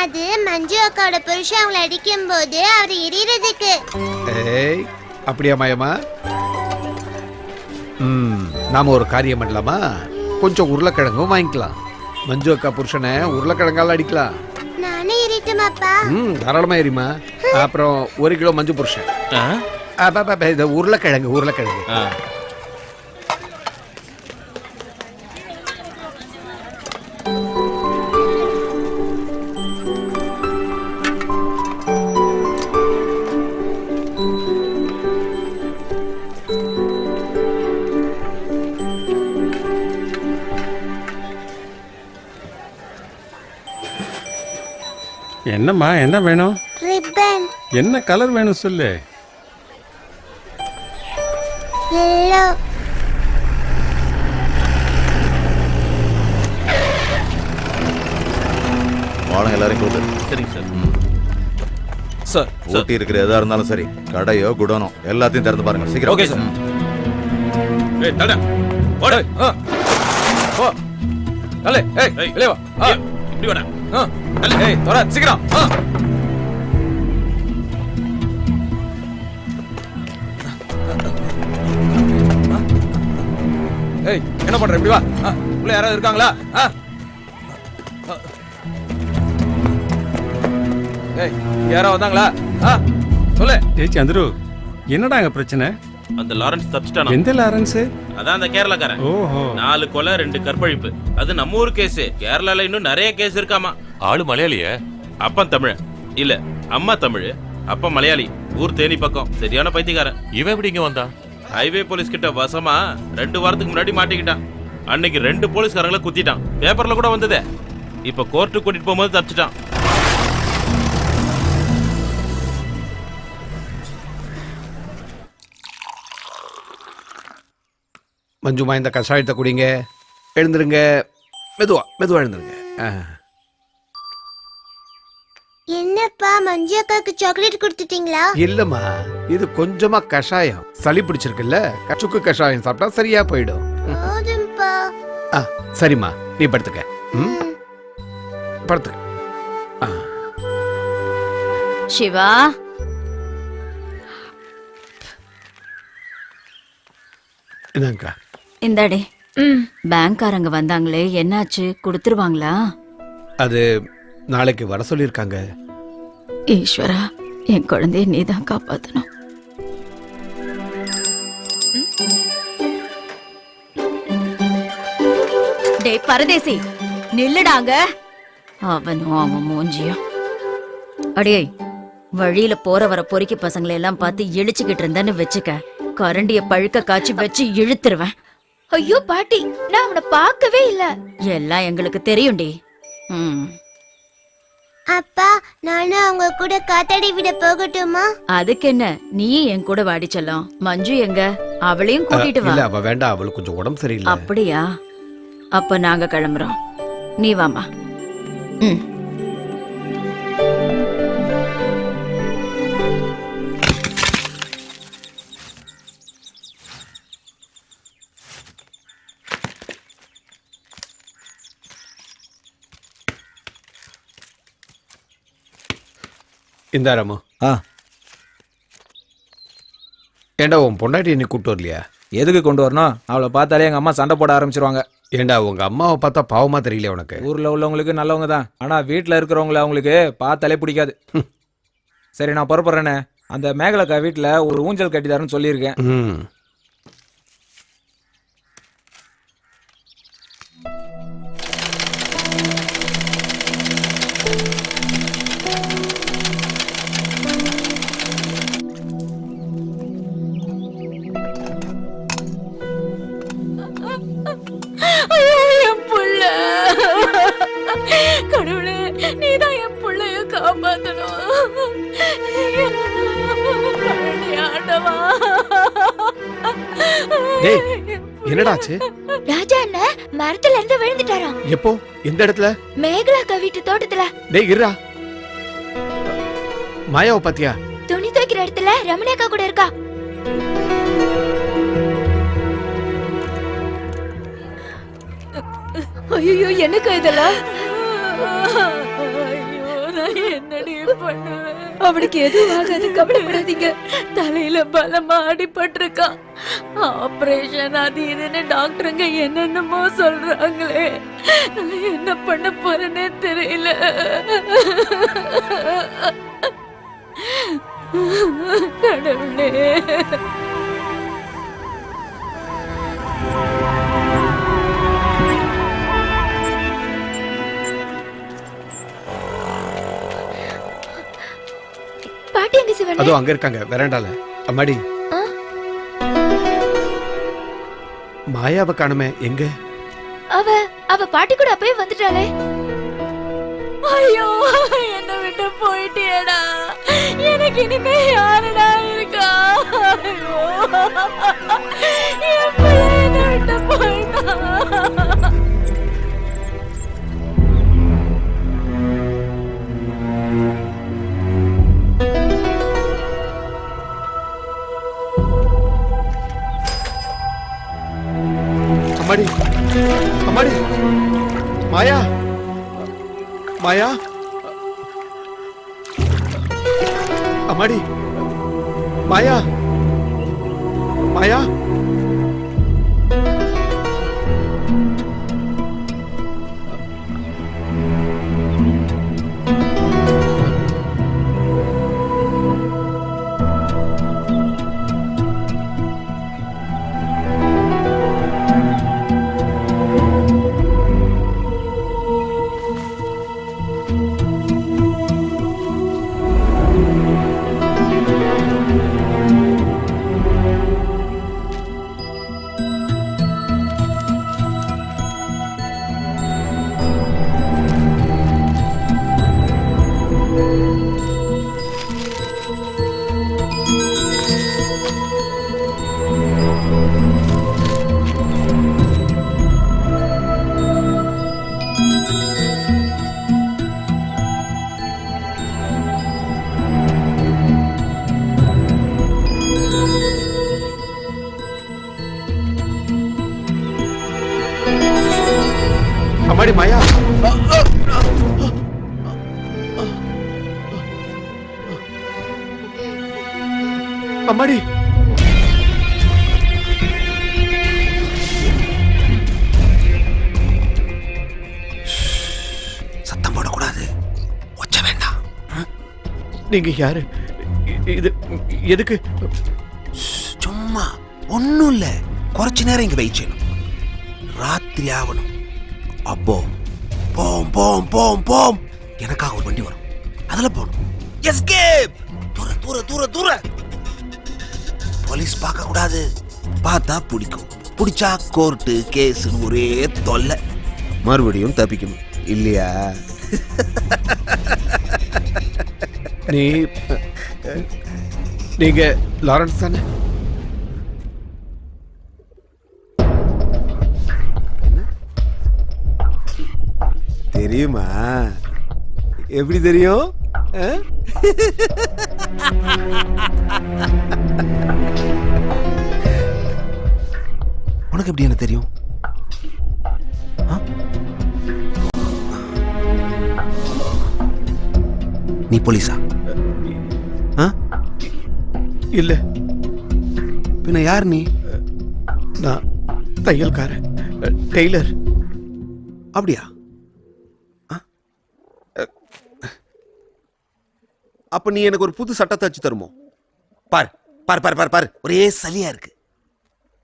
அது மஞ்சு அக்காவோட புருஷன் அவங்களை அடிக்கும் போது அவர் எரியறதுக்கு. ஏய், அப்படியா மாயமா? நாம ஒரு காரியம் பண்ணலாமா? கொஞ்சம் உருளைக்கிழங்கும் வாங்கிக்கலாம். மஞ்சு அக்கா புருஷனை உருளைக்கிழங்கால அடிக்கலாம். நானே எரியட்டுமாப்பா? தாராளமா எரியுமா. அப்புறம் 1 கிலோ மஞ்சு புருஷன். இது உருளைக்கிழங்கு. உருளைக்கிழங்கு என்னம்மா என்ன வேணும்? ரிப்பன். என்ன கலர் வேணும் சொல்லு. எல்லோ. வாங்க எல்லாரையும் கூட்டு. சரிங்க சார். சார் ஊட்டி இருக்கிற எதா இருந்தாலும் சரி, கடையோ குடோனோ எல்லாத்தையும் திறந்து பாருங்க சீக்கிரம். Okay sir. ஏய் தட ஓடு. ஓ நல்லே. ஏய் வெளிய வா. இப்படி வாடா. ஏய் தோரா சீக்கிரம். ஏய் என்ன பண்ற? இப்படி வா. உள்ள யாராவது இருக்காங்களா? ஏய் யாரோ வந்தாங்களா? சொல்லு. ஏய் சந்துரு, என்னடா அங்க பிரச்சனை? அந்த லாரன்ஸ் தப்பிச்சிட்டானா? எந்த லாரன்ஸ்? அதான் அந்த கேரளாக்காரன். ஓஹோ. 4 கொலை 2 கற்பழிப்பு. அது நம்ம ஊர் கேஸ். கேரளால இன்னும் நிறைய கேஸ் இருக்காமா. ஆளு மலையாளியா? அப்பன் தமிழ் இல்ல, அம்மா தமிழ், அப்பா மலையாளி. ஊர் தேனி பக்கம். சரியான பைத்தியக்காரன். இவன் எப்படி இங்க வந்தான்? ஹைவே போலீஸ் கிட்ட வசமா 2 வாரத்துக்கு முன்னாடி மாட்டிக்கிட்டான். அன்னைக்கு 2 போலீஸ்காரங்களை குத்திட்டான். பேப்பர்ல கூட வந்ததே. இப்ப கோர்ட்டுக்கு கூட்டிட்டு போகும்போது தப்பிச்சிட்டான். மஞ்சுமா இந்த கஷாயத்தை குடிங்க. எழுந்துருங்க. மெதுவா மெதுவா எழுந்துருங்க. என்னப்பா மஞ்சு அக்காக்கு சாக்லேட் கொடுத்துட்டீங்களா? இல்லம்மா, இது கொஞ்சமா கஷாயம். சளி பிடிச்சிருக்குல்ல, சுக்கு கஷாயம் சாப்பிட்டா சரியா போயிடும். போதும்பா. சரிம்மா, நீ படுத்துக்க. படுத்துக்க. சிவா, என்னங்கக்கா? இந்தாடி. பேங்க்காரங்க வந்தாங்களே, என்னாச்சு? கொடுத்துருவாங்களா? அது நாளைக்கு வர சொல்லியிருக்காங்க. ஈஸ்வரா, என் குழந்தைய நீதான் காப்பாத்தணும். டேய் பரதேசி, நில்லுடாங்க. அவனும் அவன் மூஞ்சியும். அடியே, வழியில போற வர பொறுக்கி பசங்களை எல்லாம் பார்த்து இழிச்சுக்கிட்டு இருந்தேன்னு வச்சுக்க, கரண்டிய பழுக்க காய்ச்சி வச்சு இழுத்துருவேன். ஐயோ பாட்டி, நான் அவனை பார்க்கவே இல்ல. எல்லாம் எங்களுக்கு தெரியும்டி. அப்பா, நானும் அவங்க கூட காத்தாடி விட போகட்டுமா? அதுக்கு என்ன, நீ என் கூட வாடி செல்லம். மஞ்சு எங்க? அவளையும் கூட்டிட்டு வா. இல்ல, அவ வேண்டாம், அவளுக்கு கொஞ்சம் உடம்பு சரியில்லை. அப்படியா? அப்ப நாங்க கிளம்புறோம். நீ வாமா. இந்த ராமு. ஏண்டா உன் பொண்டாட்டி நீ கூப்பிட்டு வரலையா? எதுக்கு கொண்டு வரணும்? அவளை பார்த்தாலே எங்க அம்மா சண்டை போட ஆரம்பிச்சிருவாங்க. ஏண்டா உங்க அம்மாவை பார்த்தா பாவமா தெரியல உனக்கு? ஊர்ல உள்ளவங்களுக்கு நல்லவங்க தான், ஆனா வீட்டுல இருக்கிறவங்கள அவங்களுக்கு பார்த்தாலே பிடிக்காது. சரி, நான் புறப்படுறேனே. அந்த மேகலக்கா வீட்டுல ஒரு ஊஞ்சல் கட்டிதாருன்னு சொல்லியிருக்கேன். கடவுளே, நீதான் என் பிள்ளைய காப்பாத்தணும். என்னடாச்சு? ராஜா அண்ணன் மரத்துல இருந்து விழுந்துட்டாராம். எப்போ? எந்த இடத்துல? மேகலாக்கா வீட்டு தோட்டத்துல. டேய் இருடா. மாயாவை பாத்தியா? துணி துவைக்கிற இடத்துல ரமணி அக்கா கூட இருக்கா. ஐயோ, எனக்கு இதெல்லாம் என்னடி பண்ணுவேன்? அவனுக்கு எதுவும் ஆகாது, கவலைப்படாதீங்க. தலையில பலமா அடிபட்டிருக்கான். ஆபரேஷன் அது இதுன்னு டாக்டருங்க என்னென்னமோ சொல்றாங்களே. நான் என்ன பண்ண போறேன்னே தெரியல. கடவுளே. பாட்டி எங்க சிவண்ணே? அதோ அங்க இருக்காங்க வெராண்டால. அம்மாடி, மாயாவை காணுமே, எங்க? அவ பாட்டி கூட அப்பவே வந்துட்டாளே. ஐயோ, என்ன விட்டு விட்டு போயிட்டியடா. எனக்கு இனிமே யாருடா இருக்கா? ஐயோ, என் பிள்ளை என்னை விட்டு போயிட்டான். அம்மாடி அம்மாடி மாயா மாயா அம்மாடி மாயா மாயா அம்மாடி மாயா அம்மாடி சத்தம் போடக்கூடாது, ஒச்ச வேண்டாம். நீங்க யாரு? இது எதுக்கு? சும்மா ஒன்னும் இல்ல, കുറച്ചു நேரம் இங்க வெயிட் செய்யணும். ராத்திரி ஆகணும். அப்போ போம் போம் போம் போம் எனக்காக ஒரு வண்டி வரும், அதுல போகணும். எஸ்கேப்! தூர தூர தூர தூர. போலீஸ் பார்க்க கூடாது, பார்த்தா பிடிக்கும், பிடிச்சா கோர்ட்டு கேஸ்னு ஒரே தொல்லை. மறுபடியும் தப்பிக்கணும் இல்லையா? நீங்க லாரன்ஸ் தானே? தெரியுமா? எப்படி தெரியும்? உனக்கு எப்படி என்ன தெரியும்? நீ போலீஸா? இல்ல. பின்ன யார் நீ? நான் தையல்காரன், டெய்லர். அப்படியா? அப்ப நீ எனக்கு ஒரு புது சட்டை தச்சு தருமோ? பார் பார் பார் பார் பார், ஒரே சலியா இருக்கு.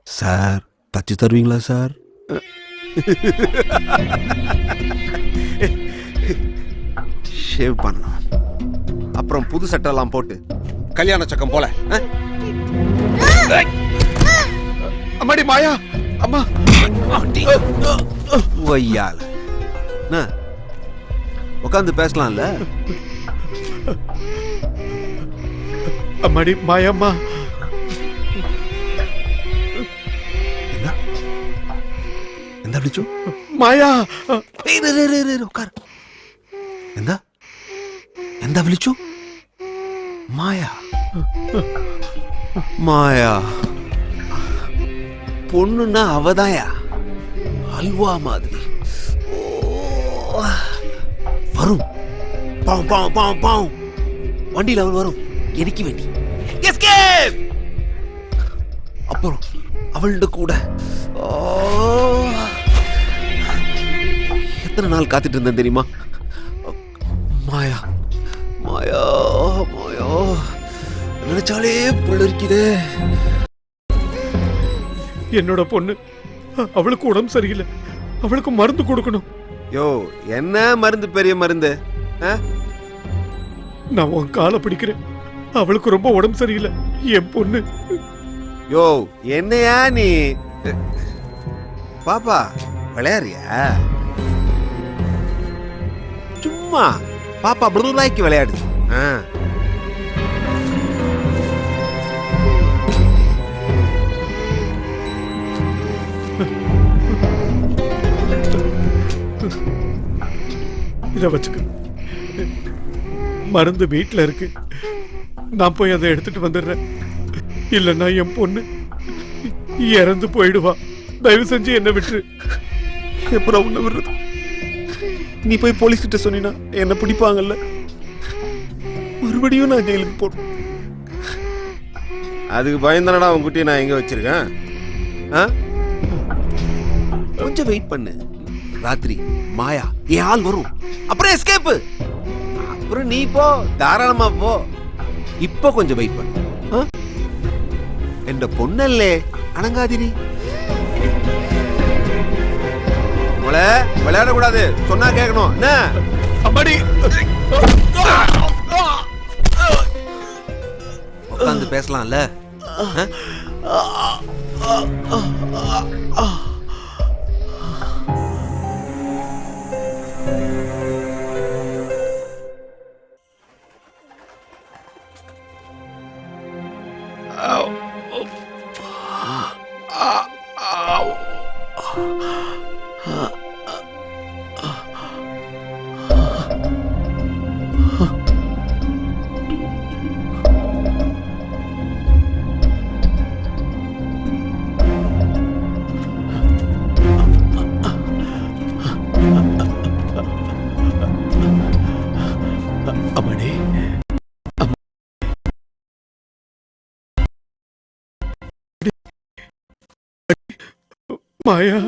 சார் தச்சு தருவீங்களா சார்? ஷேவ் பண்ணணும், அப்புறம் புது சட்டை எல்லாம் போட்டு கல்யாண சக்கம் போல. அம்மாடி மாயா, அம்மா ஒய்யால உட்காந்து பேசலாம்ல. அம்மாடி மாயம்மா. எந்த விழிச்சு? மாயா உட்கார். எந்த எந்த விழிச்சு? மாயா மாயா பொண்ணுன்னா அவதாயா, அல்வா மாதிரி வரும். பாவம் பாவம் பாவம் பாவம், வண்டியில் அவர் வரும், எனக்கு வேண்டி. எஸ்கேப்! அப்புறம் அவள்கிட்ட கூட எத்தனை நாள் காத்துட்டு இருந்தேன் தெரியுமா? மாயா மாயா மாயா, நினைச்சாலே புள்ளரிக்குதே. என்னோட பொண்ணு, அவளுக்கு உடம்பு சரியில்லை, அவளுக்கு மருந்து கொடுக்கணும். யோ, என்ன மருந்து? பெரிய மருந்து? நான் உன் காலை பிடிக்கிறேன், அவளுக்கு ரொம்ப உடம்பு சரியில்லை, என் பொண்ணு. யோ, என்னையா நீ? பாப்பா விளையாடுறியா? சும்மா பாப்பா புடுலாய்க்கு விளையாடுது. இதை வச்சுக்க. மருந்து வீட்டில் இருக்கு, நான் போய் அதை எடுத்துட்டு வந்துடுறேன். இல்லைன்னா என் பொண்ணு இறந்து போயிடுவா. தயவு செஞ்சு என்ன விட்டுரு. எப்பறம் உன்னை விடுறது? நீ போய் போலீஸ் கிட்ட சொன்னா என்ன பிடிப்பாங்கல்ல, மறுபடியும் நான் ஜெயிலுக்கு போறேன். அதுக்கு பயந்தானடா உன் குட்டியை நான் எங்க வச்சிருக்கேன். கொஞ்சம் வெயிட் பண்ணு, ராத்திரி மாயா என் ஆள் வரும், அப்புறம் எஸ்கேப். அப்புறம் நீ போ, தாராளமா போ. இப்போ கொஞ்சம் வெயிட் பண்ணு. என்ற பொண்ணல்லே, அணங்காதிரி. விளையாடக்கூடாது, சொன்னா கேட்கணும். என்ன அம்மாடி, உட்காந்து பேசலாம்ல. அம்மணி, மாயா,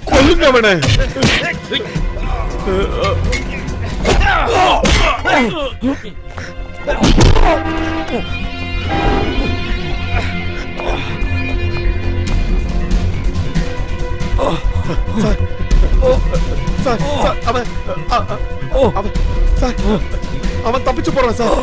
கொல்லுங்க அவனை. அவன் தப்பிச்சு போறான் சார்.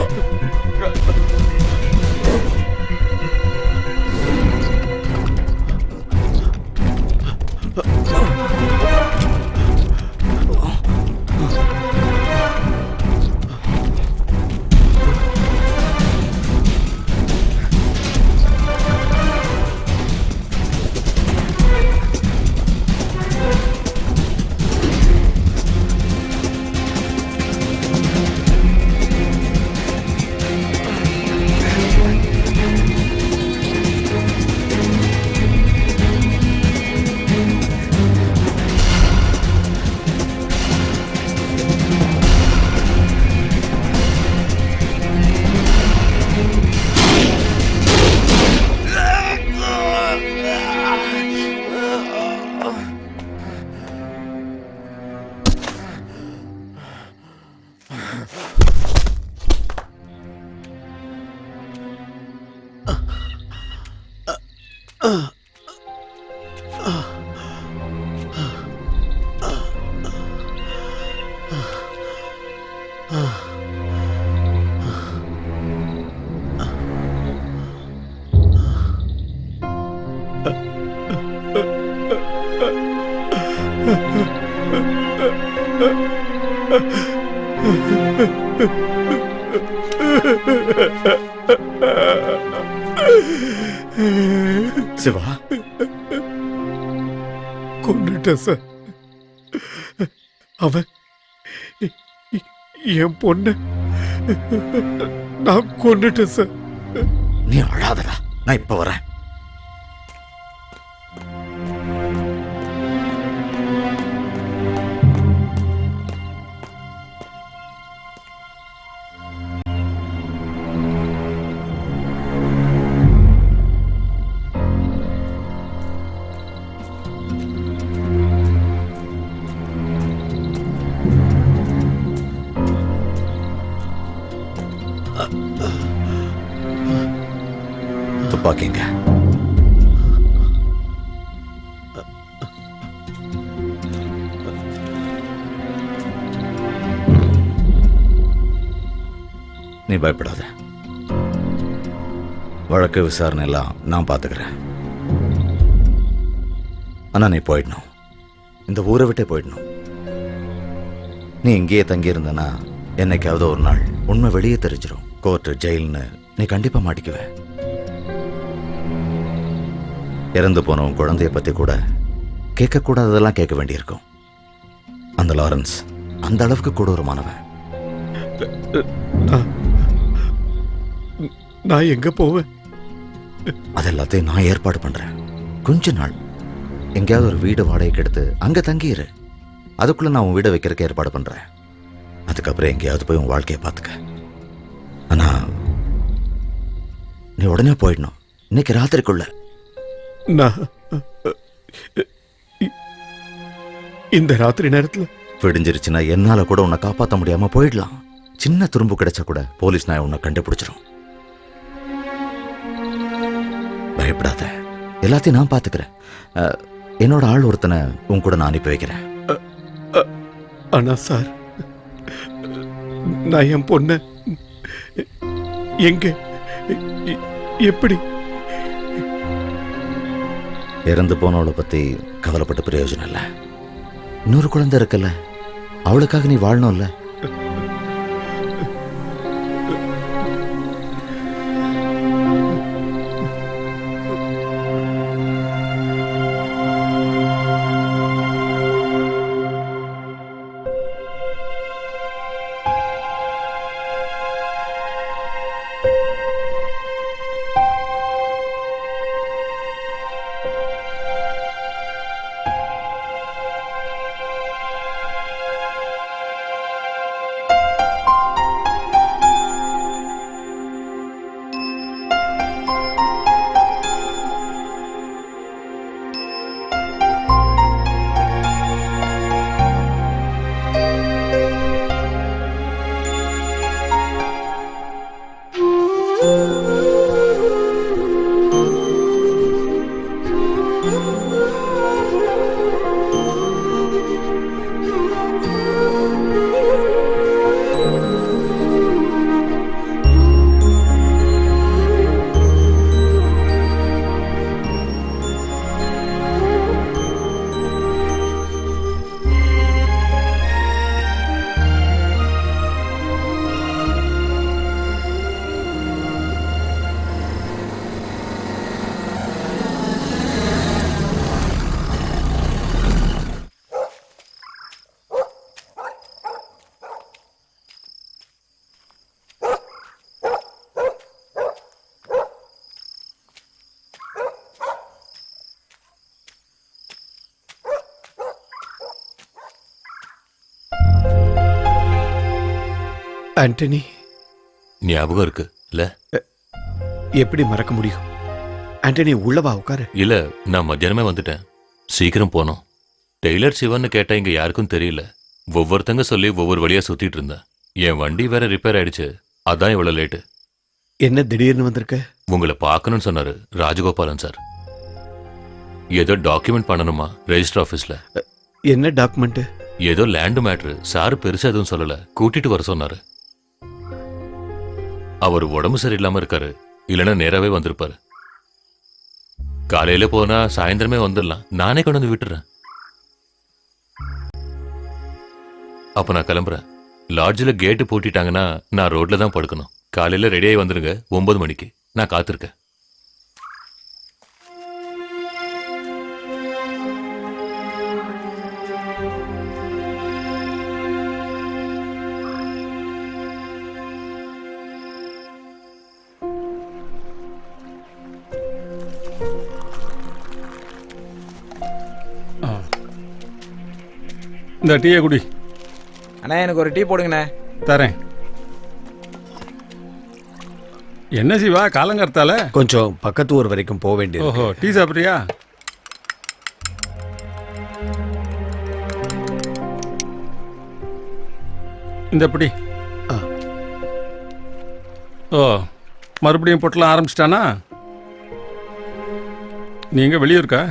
சிவா, கொன்னுட்டேன் சார். அவன் என் பொண்ணு நான் கொன்னுட்டேன் சார். நீ அழாதடா, நான் இப்ப வரேன். துப்பாக்கிங்க. நீ பயப்படாத. வழக்கு விசாரணை எல்லாம் நான் பார்த்துக்கிறேன். ஆனா நீ போயிடணும், இந்த ஊரை விட்டே போயிடணும். நீ இங்கேயே தங்கியிருந்தனா என்னைக்காவது ஒரு நாள் உண்மை வெளியே தெரிஞ்சிடும். கோர்ட்டு ஜெயில்னு நீ கண்டிப்பா மாட்டிக்குவ. இறந்து போனவன் குழந்தைய பத்தி கூட கேட்கக்கூடாததெல்லாம் கேட்க வேண்டியிருக்கும். அந்த லாரன்ஸ் அந்த அளவுக்கு கொடூரமானவன். நான் எங்க போவேன்? அதெல்லாத்தையும் நான் ஏற்பாடு பண்றேன். கொஞ்ச நாள் எங்கேயாவது ஒரு வீடு வாடகைக்கு எடுத்து அங்க தங்கிடு. அதுக்குள்ள நான் உன் வீடை வைக்கிறதுக்கு ஏற்பாடு பண்றேன். அதுக்கப்புறம் எங்கேயாவது போய் உன் வாழ்க்கையை பார்த்துக்க. ஆனா நீ உடனே போயிடணும், இன்னைக்கு ராத்திரிக்குள்ள. நான் இந்த ராத்திரி நேரத்துல விடிஞ்சிருச்சுன்னா என்னால கூட உன்னை காப்பாற்ற முடியாம போயிடலாம். சின்ன துரும்பு கிடைச்சா கூட போலீஸ் நான் உன்னை கண்டுபிடிச்சிடும். பயப்படாத, எல்லாத்தையும் நான் பார்த்துக்கிறேன். என்னோட ஆள் ஒருத்தனை உன் கூட நான் அனுப்பி வைக்கிறேன். ஆனா சார், நான் என் பொண்ண எங்க எப்படி? இறந்து போனவளை பத்தி கவலைப்பட்ட பிரயோஜனம் இல்லை. இன்னொரு குழந்தை இருக்கல, அவளுக்காக நீ வாழணும்ல. ஆண்டனி, ஞாபகம் இருக்கு இல்ல? எப்படி மறக்க முடியும்? ஆண்டனி, உள்ளவா உட்காரு. இல்ல, நான் மத்தியானமே வந்துட்டேன். சீக்கிரம் போனோம். டெய்லர் சிவன்னு கேட்டா இங்க யாருக்கும் தெரியல. ஒவ்வொருத்தங்க சொல்லி ஒவ்வொரு வழியா சுத்திட்டு இருந்தேன். என் வண்டி வேற ரிப்பேர் ஆயிடுச்சு, அதான் இவ்வளவு லேட்டு. என்ன திடீர்னு வந்திருக்க? உங்களை பார்க்கணும்னு சொன்னாரு ராஜகோபாலன் சார். ஏதோ டாக்குமெண்ட் பண்ணணுமா ரெஜிஸ்டர் ஆபீஸ்ல. என்ன டாக்குமெண்ட்? ஏதோ லேண்ட் மேட்ரு. சார் பெருசா எதுவும் சொல்லல, கூட்டிட்டு வர சொன்னாரு. அவர் உடம்பு சரியில்லாம இருக்காரு, இல்லைன்னா நேராவே வந்திருப்பாரு. காலையில போனா சாயந்தரமே வந்துடலாம், நானே கொண்டு வந்து விட்டுறேன். அப்ப நான் கிளம்புறேன். லாட்ஜில் கேட்டு பூட்டிட்டாங்கன்னா நான் ரோட்ல தான் படுக்கணும். காலையில ரெடியாகி வந்துருங்க 9 மணிக்கு. நான் காத்திருக்கேன். இந்த டீயை குடி. அண்ணா எனக்கு ஒரு டீ போடுங்கண்ணே. தரேன். என்ன சிவா காலங்கர்த்தால? கொஞ்சம் பக்கத்து ஊர் வரைக்கும் போக வேண்டியது. ஓஹோ, டீ சாப்பிட்றியா? இந்த பிடி. ஓ, மறுபடியும் பொட்டலாம் ஆரம்பிச்சிட்டானா? நீங்க வெளியூருக்கா?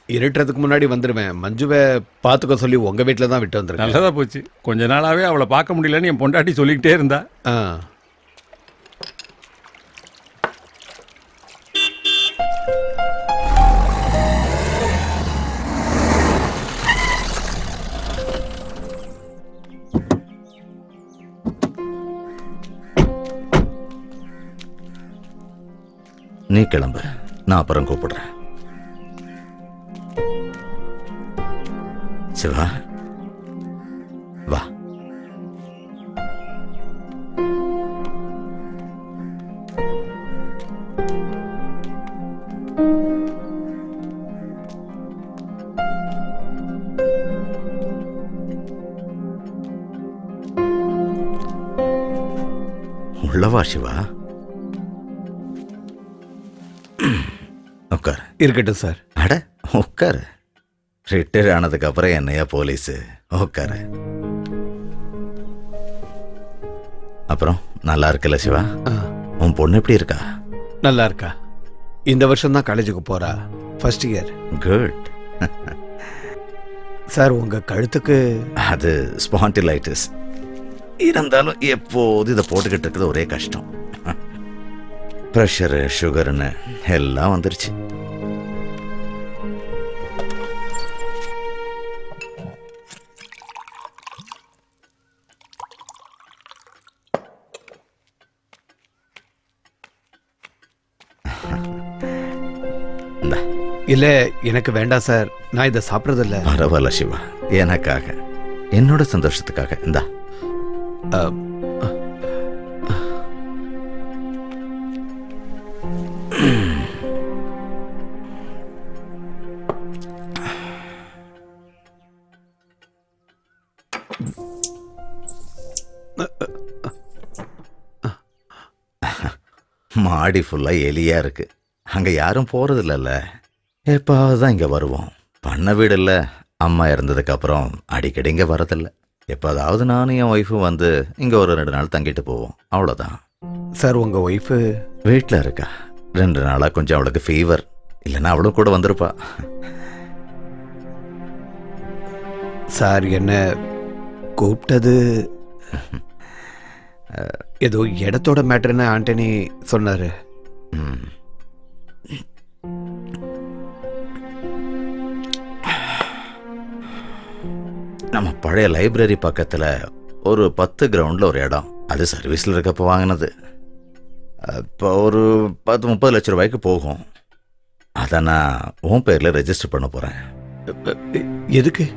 இருட்டுறதுக்கு முன்னாடி வந்துடுவேன். மஞ்சுவை பார்த்துக்க சொல்லி உங்கள் வீட்டில் தான் விட்டு வந்துருக்கேன். நல்லதா போச்சு. கொஞ்ச நாளாவே அவளை பார்க்க முடியலன்னு என் பொண்டாட்டி சொல்லிக்கிட்டே இருந்தா. நீ கிளம்பு, நான் அப்புறம் கூப்பிடுறேன். சிவா வா. உள்ளவா சிவா. உட்கார். இருக்கட்டும் சார். அட உட்காரு. ரிட்டையர் ஆனதுக்கு அப்புறம் என்னையா போலீஸ். உட்காரு. அப்புறம் நல்லா இருக்குல்ல சிவா? உன் பொண்ணு எப்படி இருக்கா? நல்லா இருக்கா. இந்த வருஷம் தான் காலேஜுக்கு போறா. First year. குட். சார் உங்க கழுத்துக்கு அது ஸ்பாண்டிலைட்டிஸ் இருந்தாலும் எப்போது இதை போட்டுக்கிட்டு இருக்கிறது ஒரே கஷ்டம். ப்ரெஷரு சுகர்னு எல்லாம் வந்துருச்சு. இல்ல எனக்கு வேண்டாம் சார். நான் இதை சாப்பிட்றதில்ல. பரவாயில்ல சிவா, எனக்காக, என்னோட சந்தோஷத்துக்காக இந்தா. மாடி ஃபுல்லா எலியா இருக்கு. அங்க யாரும் போறது இல்லைல்ல. எப்பாவது தான் இங்க வருவோம். பண்ண வீடு இல்லை. அம்மா இறந்ததுக்கு அப்புறம் அடிக்கடி இங்க வரதில்லை. எப்போதாவது நானும் என் ஒய்ஃபும் வந்து இங்க ஒரு 2 நாள் தங்கிட்டு போவோம், அவ்வளோதான். சார் உங்க ஒய்ஃபு வீட்டில் இருக்கா. 2 நாளா கொஞ்சம் அவளுக்கு ஃபீவர். இல்லைன்னா அவளும் கூட வந்திருப்பா. சார் என்ன கூப்பிட்டது ஏதோ இடத்தோட மேட்டர்னு ஆண்டனி சொன்னாரு. நம்ம பழைய லைப்ரரி பக்கத்தில் ஒரு 10 கிரவுண்டில் ஒரு இடம். அது சர்வீஸில் இருக்கப்போ வாங்கினது. இப்போ ஒரு 10-30 லட்ச ரூபாய்க்கு போகும். அதை நான் உன் பேரில் ரெஜிஸ்டர் பண்ண போகிறேன். எதுக்கு?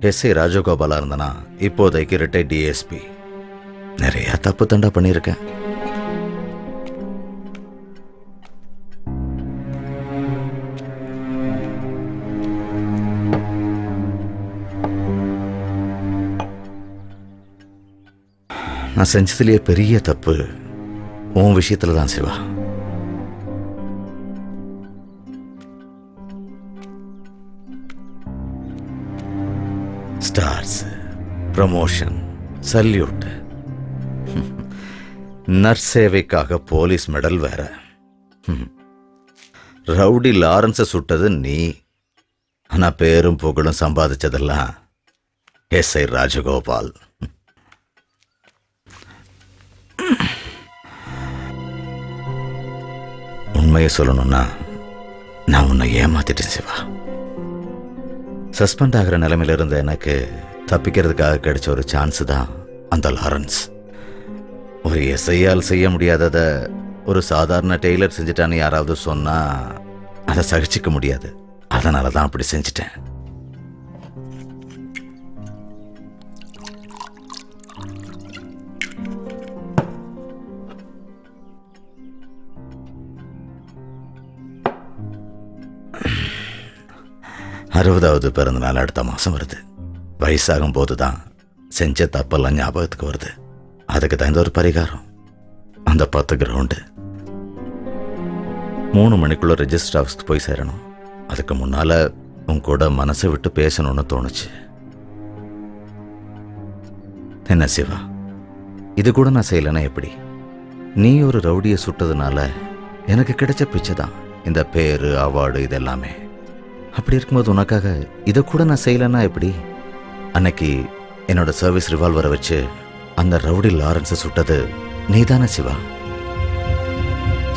எஸ்ஐ ராஜகோபாலா இருந்தனா இப்போதைக்கு ரிட்டையர்ட் டிஎஸ்பி. நிறைய தப்பு தண்டா பண்ணியிருக்கேன். நான் செஞ்சதுலேயே பெரிய தப்பு உன் விஷயத்துல தான் சிவா. ஸ்டார்ஸ், ப்ரமோஷன், சல்யூட், நற்சேவைக்காக போலீஸ் மெடல் வேற. ரவுடி லாரன்ஸை சுட்டது நீ. ஆனா பேரும் புகழும் சம்பாதிச்சதெல்லாம் எஸ்ஐ ராஜகோபால். உண்மையை சொல்லணும்னா நான் உன்னை ஏமாத்திட்டேன் சிவா. சஸ்பெண்ட் ஆகிற நிலைமையில இருந்த எனக்கு தப்பிக்கிறதுக்காக கிடைச்ச ஒரு சான்ஸ் தான் அந்த லாரன்ஸ். ஒரு எஸ்ஐயால் செய்ய முடியாததை ஒரு சாதாரண டெய்லர் செஞ்சுட்டான்னு யாராவது சொன்னா அதை சகிச்சிக்க முடியாது. அதனால தான் அப்படி செஞ்சிட்டேன். அறுபதாவது பிறந்த நாள் அடுத்த மாசம் வருது. வயசாகும் போது தான் செஞ்ச தப்பெல்லாம் ஞாபகத்துக்கு வருது. அதுக்கு தான் இந்த ஒரு பரிகாரம். அந்த 10 கிரவுண்டு 3 மணிக்குள்ள ரெஜிஸ்டர் ஆஃபீஸ்க்கு போய் சேரணும். அதுக்கு முன்னால உன் கூட மனசை விட்டு பேசணும்னு தோணுச்சு. என்ன சிவா, இது கூட நான் செய்யலைன்னா எப்படி? நீ ஒரு ரவுடியை சுட்டதுனால எனக்கு கிடைச்ச பிச்சை தான் இந்த பேரு, அவார்டு, இதெல்லாமே. அப்படி இருக்கும்போது உனக்காக இதை கூட நான் செய்யலைன்னா எப்படி? அன்னைக்கு என்னோட சர்வீஸ் ரிவால்வரை வச்சு அந்த ரவுடி லாரன்ஸை சுட்டது நீதானே சிவா?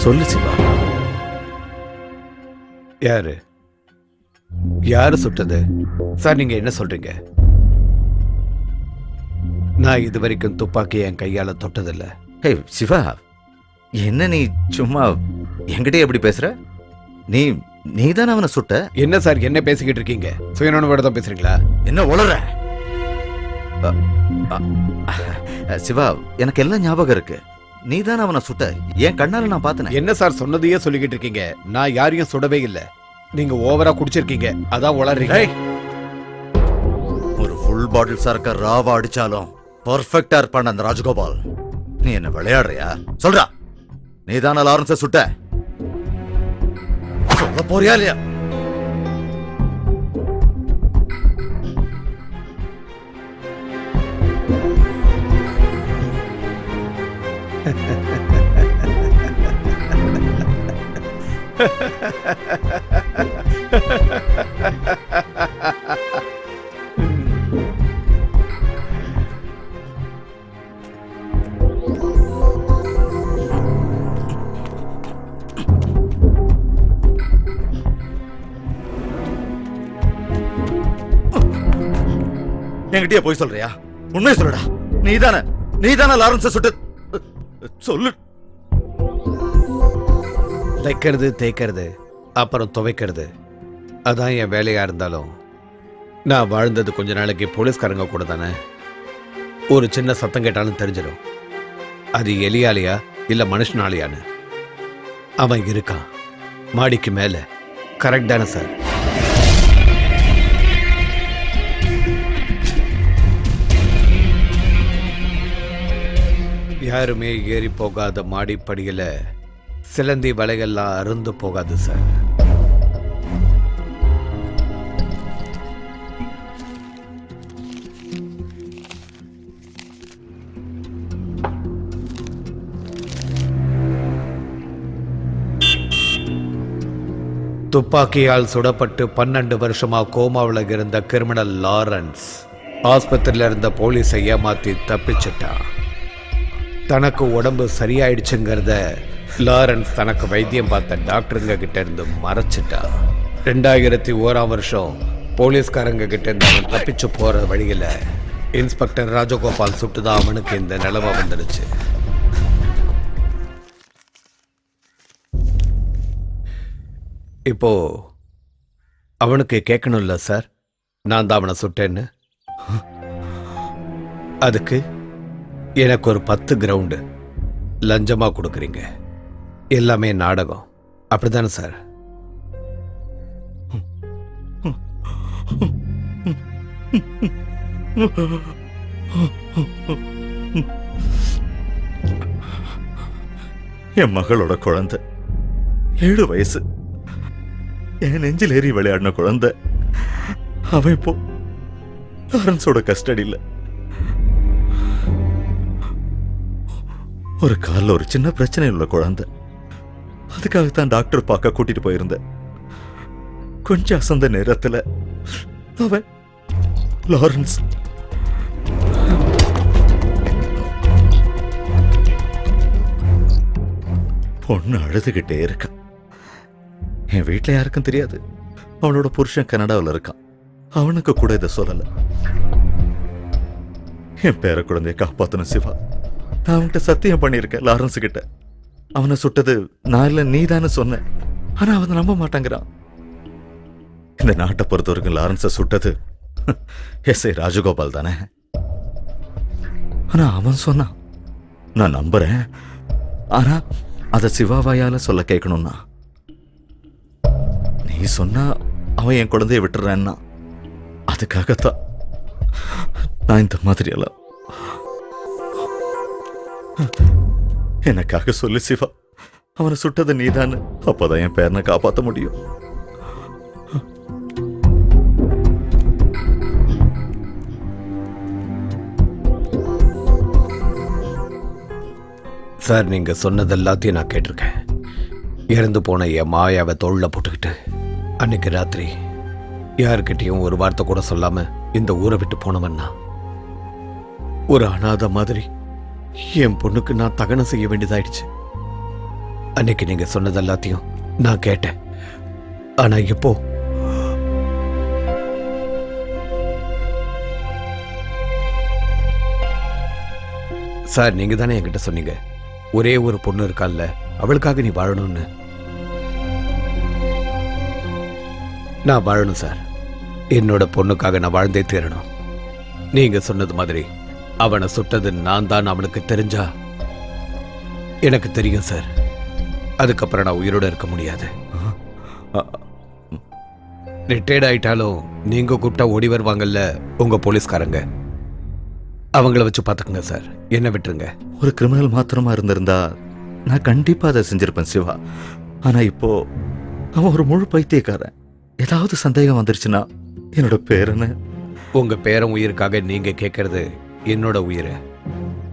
சொல்லு சிவா. யாரு யாரு சுட்டது சார்? நீங்க என்ன சொல்றீங்க? நான் இது வரைக்கும் துப்பாக்கி என் கையால தொட்டதில்ல. ஹே சிவா, என்ன நீ சும்மா என்கிட்ட எப்படி பேசுற? நீதானே அவனை சுட்ட. என்ன சார் என்ன பேசிக்கிட்டு இருக்கீங்க? சுயநலவோட தான் பேசுறீங்களா? என்ன உளற? சிவா, எனக்கு எல்லாம் ஞாபகம் இருக்கு. நீதானே அவனை சுட்ட. என் கண்ணால நான் பார்த்தேன். என்ன சார் சொன்னதையே சொல்லிக்கிட்டு இருக்கீங்க? நான் யாரையும் சுடவே இல்லை. நீங்க ஓவரா குடிச்சிருக்கீங்க, அதான் உளறீங்க. ஒரு ஃபுல் பாட்டில் சரக்க ராவா அடிச்சாலும் பர்ஃபெக்டா இருப்பான் அந்த ராஜகோபால். நீ என்ன விளையாடுறியா? சொல்றா, நீதான லாரன்ஸை சுட்ட. சொல்ல போறியா இல்லையா? என்கிட்டயே போய் சொல்றியா? உண்மையை சொல்லுடா. நீதான லாரன்ஸை சுட்டு சொல்லு. தைக்கிறது, தேய்க்கிறது, அப்புறம் துவைக்கிறது, அதான் என் வேலையா இருந்தாலும் நான் வாழ்ந்தது கொஞ்ச நாளைக்கு போலீஸ்காரங்க கூட தானே. ஒரு சின்ன சத்தம் கேட்டாலும் தெரிஞ்சிடும் அது எலியாலியா இல்ல மனுஷனாலியான்னு. அவன் இருக்கான் மாடிக்கு மேல. கரெக்ட் தானே சார்? யாருமே ஏறி போகாத மாடிப்படியில சிலந்தி வலைகள்லாம் அருந்து போகாது சார். துப்பாக்கியால் சுடப்பட்டு 12 வருஷமா கோமாவில் இருந்த கிரிமினல் லாரன்ஸ் ஆஸ்பத்திரியில இருந்த போலீஸை ஏமாத்தி தப்பிச்சிட்டான். தனக்கு உடம்பு சரியாயிடுச்சுங்கிறத லாரன்ஸ் தனக்கு வைத்தியம் பார்த்த டாக்டருங்க கிட்ட இருந்து மறைச்சிட்டா. 2001ஆம் வருஷம் போலீஸ்காரங்க கிட்ட இருந்து அவன் தப்பிச்சு போற வழியில இன்ஸ்பெக்டர் ராஜகோபால் சுட்டுதான் அவனுக்கு இந்த நிலைமை வந்துடுச்சு. இப்போ அவனுக்கு கேட்கணும்ல சார், நான் தான் அவனை சுட்டேன்னு. அதுக்கு எனக்கு ஒரு 10 கிரவுண்டு லஞ்சமா கொடுக்குறீங்க. எல்லாமே நாடகம், அப்படித்தானே சார்? என் மகளோட குழந்தை, 7 வயசு, என் நெஞ்சில் ஏறி விளையாடின குழந்தை. அவன் இப்போ லாரன்ஸோட கஸ்டடியில். ஒரு காலில் ஒரு சின்ன பிரச்சனை உள்ள குழந்தை. அதுக்காகத்தான் டாக்டர் பார்க்க கூட்டிட்டு போயிருந்தேன். கொஞ்சம் அசந்த நேரத்தில் அவன் லாரன்ஸ் பொண்ணு அழுதுகிட்டே இருக்கான். என் வீட்டில் யாருக்கும் தெரியாது. அவளோட புருஷன் கனடாவில் இருக்கான். அவனுக்கு கூட இதை சொல்லல. என் பேர குழந்தைய காப்பாத்தணும் சிவா. நான் அவன்கிட்ட சத்தியம் பண்ணியிருக்கேன் லாரன்ஸ் கிட்ட. அவனை சுட்டது நான் இல்லை, நீதான்னு சொன்னேன். ஆனா அவன் நம்ப மாட்டாங்கிறான். இந்த நாட்டை பொறுத்த வரைக்கும் லாரன்ஸை சுட்டது எஸ்ஐ ராஜகோபால் தானே. ஆனா அவன் சொன்னான், நான் நம்புறேன், ஆனா அதை சிவாவாயால சொல்ல கேட்கணும்னா. நீ சொன்னா அவன் என் குழந்தைய விட்டுறான்னா, அதுக்காகத்தான் நான் இந்த மாதிரி எல்லாம். எனக்காக சொல்லு சிவா, அவனை சுட்டது நீதான்னு. அப்பதான் என் பேரனை காப்பாற்ற முடியும். சார், நீங்க சொன்னது எல்லாத்தையும் நான் கேட்டிருக்கேன். இறந்து போன என் மாயாவை தோள்ல போட்டுக்கிட்டு அன்னைக்கு ராத்திரி யாருக்கிட்டையும் ஒரு வார்த்தை கூட சொல்லாம இந்த ஊரை விட்டு போனவன்னா, ஒரு அனாதை மாதிரி என் பொண்ணுக்கு நான் தகனம் செய்ய வேண்டியதாயிடுச்சு. அன்னைக்கு நீங்க சொன்னது எல்லாத்தையும் நான் கேட்டேன். ஆனா இப்போ சார், நீங்க தானே என்கிட்ட சொன்னீங்க, ஒரே ஒரு பொண்ணு இருக்கால்ல, அவளுக்காக நீ வாழணும்னு. நான் வாழணும் சார். என்னோட பொண்ணுக்காக நான் வாழ்ந்தே தீரணும். நீங்க சொன்னது மாதிரி அவனை சுட்டது நான் தான் அவனுக்கு தெரிஞ்சா எனக்கு தெரியும் சார். அதுக்கப்புறம் நான் உயிரோட இருக்க முடியாது. ரிட்டையர்ட் ஆயிட்டாலும் நீங்க கூப்பிட்டா ஓடி வருவாங்கல்ல உங்க போலீஸ்காரங்க, அவங்கள வச்சு பார்த்துக்குங்க சார். என்ன விட்டுருங்க. ஒரு கிரிமினல் மாத்திரமா இருந்திருந்தா நான் கண்டிப்பா அதை செஞ்சிருப்பேன் சிவா. ஆனா இப்போ அவன் ஒரு முழு பைத்தியக்காரன். ஏதாவது சந்தேகம் வந்துருச்சுன்னா என்னோட பேரனை. உங்க பேரன் உயிருக்காக நீங்க கேட்கறது என்னோட உயிரை.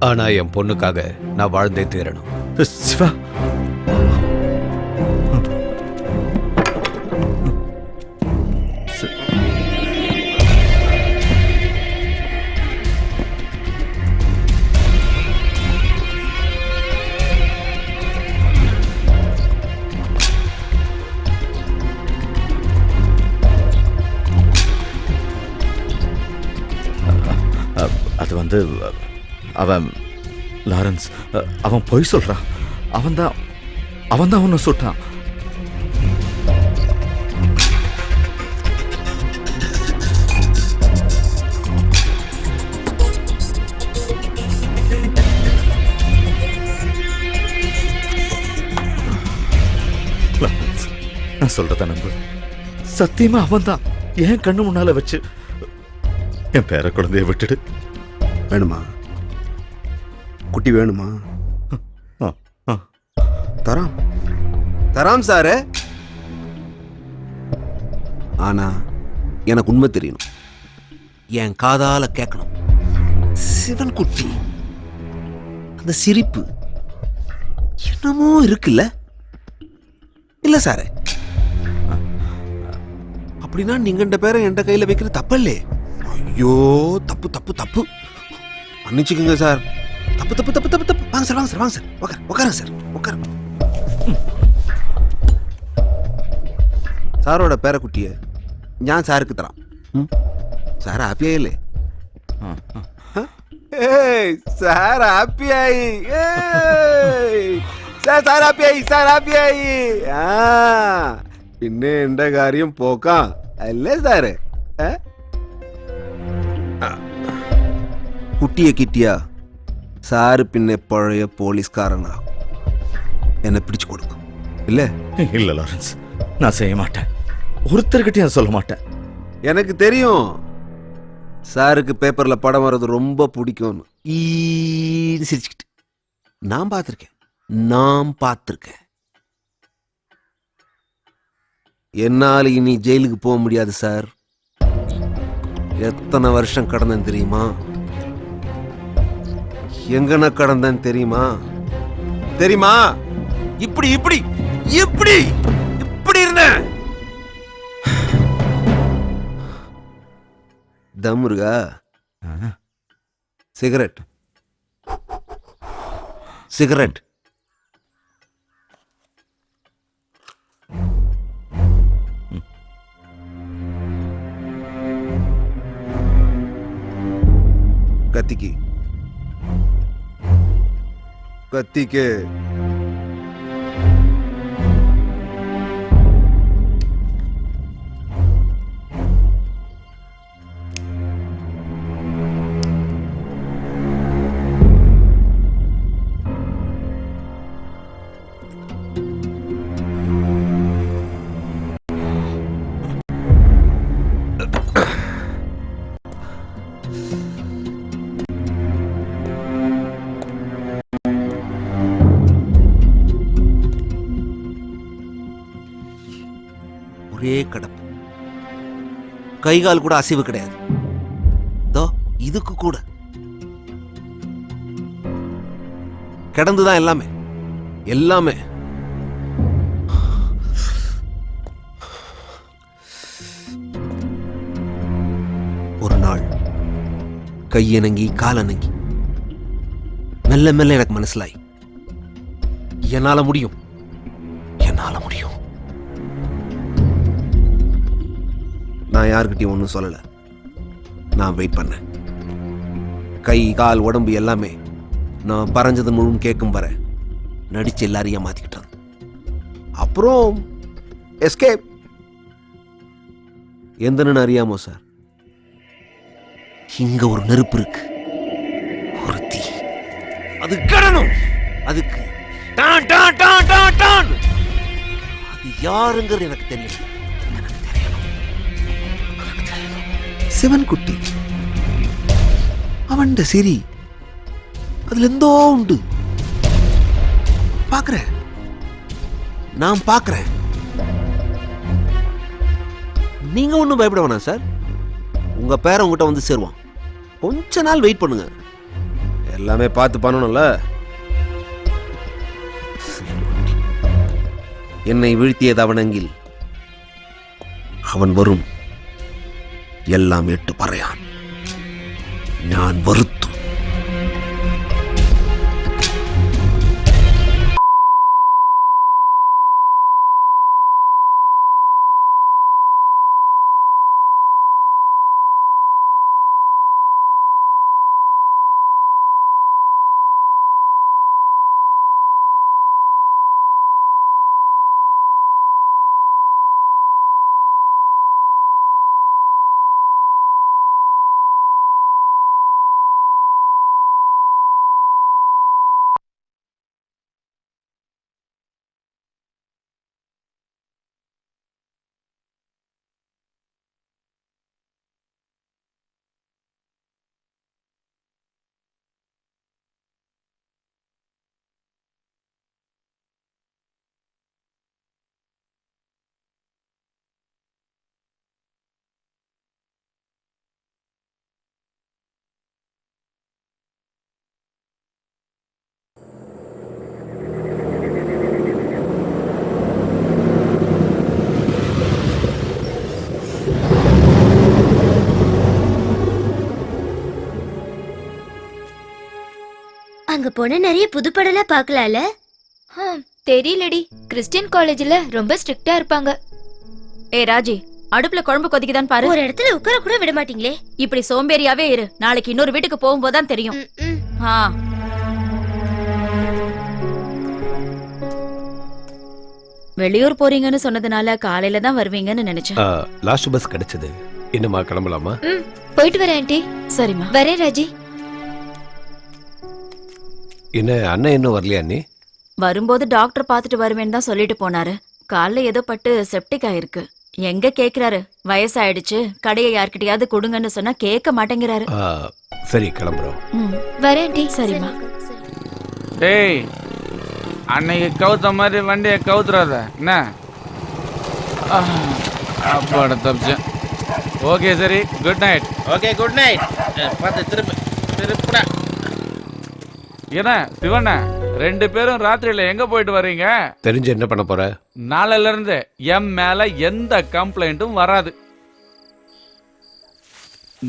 ஆனா என் பொண்ணுக்காக நான் வாழ்ந்தே தீரணும். சிவா, அது வந்து அவன் லாரன்ஸ், அவன் பொய் சொல்றான். அவன்தான் உன்னை சுட்டான். நான் சொல்றத நம்பு. சத்தியமா அவன்தான் என் கண்ணு முன்னால வச்சு என் பேர குழந்தைய விட்டுடு. வேணுமா? குட்டி வேணுமா? தராம் தராம் சாரு. ஆனா எனக்கு உண்மை தெரியணும். என் காதால கேட்கணும். சிவன் குட்டி அந்த சிரிப்பு என்னமோ இருக்குல்ல? இல்ல சாரு, அப்படின்னா நீங்க இந்த பேரை என் கையில வைக்கிற தப்பல்லே. ஐயோ, தப்பு தப்பு தப்பு, மன்னிச்சுக்குங்க சார். தப்பு தப்பு தப்பு தப்பு தப்பு. வாங்க சார், வாங்க சார், வாங்க சார், உட்காருங்க சார், உட்காருங்க. സാറോടെ പേരക്കുട്ടിയെ ഞാൻ സാർക്ക് തരാം. സാർ ഹാപ്പിയായില്ലേ? സാർ ഹാപ്പിയായി. സാർ ഹാപ്പിയായി, സാർ ഹാപ്പിയായി. ആ പിന്നെ എന്റെ കാര്യം പോക്കാം അല്ലേ സാറ്? കുട്ടിയെ കിട്ടിയ സാറ് പിന്നെ പഴയ പോലീസ്കാരനാകും. എന്നെ പിടിച്ചു കൊടുക്കും ഇല്ലേ? இல்ல லாரன்ஸ், நான் செய்ய மாட்டேன். ஒருத்தர்கிட்டயும் சொல்ல மாட்டேன். எனக்கு தெரியும் சாருக்கு பேப்பர்ல படம் வர்றது ரொம்ப பிடிக்கும்னு. சிரிச்சுக்கிட்டு நான் பார்த்துருக்கேன். என்னால் இனி ஜெயிலுக்கு போக முடியாது சார். எத்தனை வருஷம் கடந்தேன் தெரியுமா? எங்கன கடந்தேன் தெரியுமா? இப்படி இப்படி இப்படி இப்படி இருந்தேன். தம் இருக்கா? Cigarette cigarette. கத்திக்கு கத்திக்கு அப்படியே கிடப்பு. கை கால் கூட அசைவு கிடையாது. தோ இதுக்கு கூட கிடந்துதான் எல்லாமே எல்லாமே. ஒரு நாள் கையனங்கி காலனங்கி மெல்ல மெல்ல எனக்கு மனசிலாய் என்னால முடியும், என்னால முடியும். நான் யாருக்கிட்டையும் ஒன்றும் சொல்லல. நான் வெயிட் பண்ணேன். கை கால் உடம்பு எல்லாமே நான் பறஞ்சது முழுவதும் கேட்கும் வர நடிச்சு எல்லாரையும் மாத்திக்கிட்டேன். அப்புறம் எஸ்கேப். எந்தன்னு அறியாமோ சார், இங்க ஒரு நெருப்பு இருக்கு, ஒரு தீ. அது கடணும். அதுக்கு டான் டான் டான் டான் டான். அது யாருங்கிறது எனக்கு தெரியல. எனக்கு தெரியணும். சிவன் குட்டி அவன் சிரி அதுல எந்தோ உண்டு. பாக்குறேன், நான் பாக்குறேன். நீங்க ஒன்றும் பயப்பட வேணாம் சார். உங்க பேரை உங்ககிட்ட வந்து சேருவான். கொஞ்ச நாள் வெயிட் பண்ணுங்க. எல்லாமே பார்த்து பண்ணணும்ல. என்னை வீழ்த்தியது அவனங்கில் அவன் வரும் எல்லாம் எட்டு பறையான். நான் வருத்தும். அங்க போன நிறைய புது படம்லாம் பார்க்கலாம்ல. தெரியலடி, கிறிஸ்டியன் காலேஜ்ல ரொம்ப ஸ்ட்ரிக்ட்டா இருப்பாங்க. ஏ ராஜி, அடுப்புல குழம்பு கொதிக்குதான்னு பாரு. ஒரு இடத்துல உட்கார கூட விட மாட்டீங்களே. இப்படி சோம்பேறியாவே இரு. நாளைக்கு இன்னொரு வீட்டுக்கு போகும்போதுதான் தெரியும். வெளியூர் போறீங்கன்னு சொன்னதுனால காலையில தான் வருவீங்கன்னு நினைச்சேன். லாஸ்ட் பஸ் கிடைச்சது. என்னமா கிளம்பலாமா? போயிட்டு வரேன் ஆண்டி. சரிம்மா. வரேன் ராஜி. என்ன அண்ணன் இன்னும் வரலையா? நீ வரும்போது டாக்டர் பார்த்துட்டு வருவேன்னு தான் சொல்லிட்டு போனாரு. காலைல ஏதோ பட்டு செப்டிக் ஆயிருக்கு. எங்க கேக்குறாரு, வயசாயிடுச்சு, கடையை யார்கிட்டயாவது கொடுங்கன்னு சொன்னா கேட்க மாட்டேங்கிறாரு. சரி கிளம்புறோம். வரேன் ஆண்டி. சரிம்மா. டேய், அன்னைக்கு கவுத்த மாதிரி வண்டியை கவுத்துறாத என்ன? அப்பாட தப்பிச்சேன். ஓகே சரி, good night. Okay good night. பார்த்து திருப்புடா. என்ன சிவண்ண, ரெண்டு பேரும் ராத்திரியில எங்க போயிட்டு வர்றீங்க? தெரிஞ்சு என்ன பண்ண போற? நாளையில இருந்து என் மேல எந்த கம்ப்ளைண்ட்டும் வராது.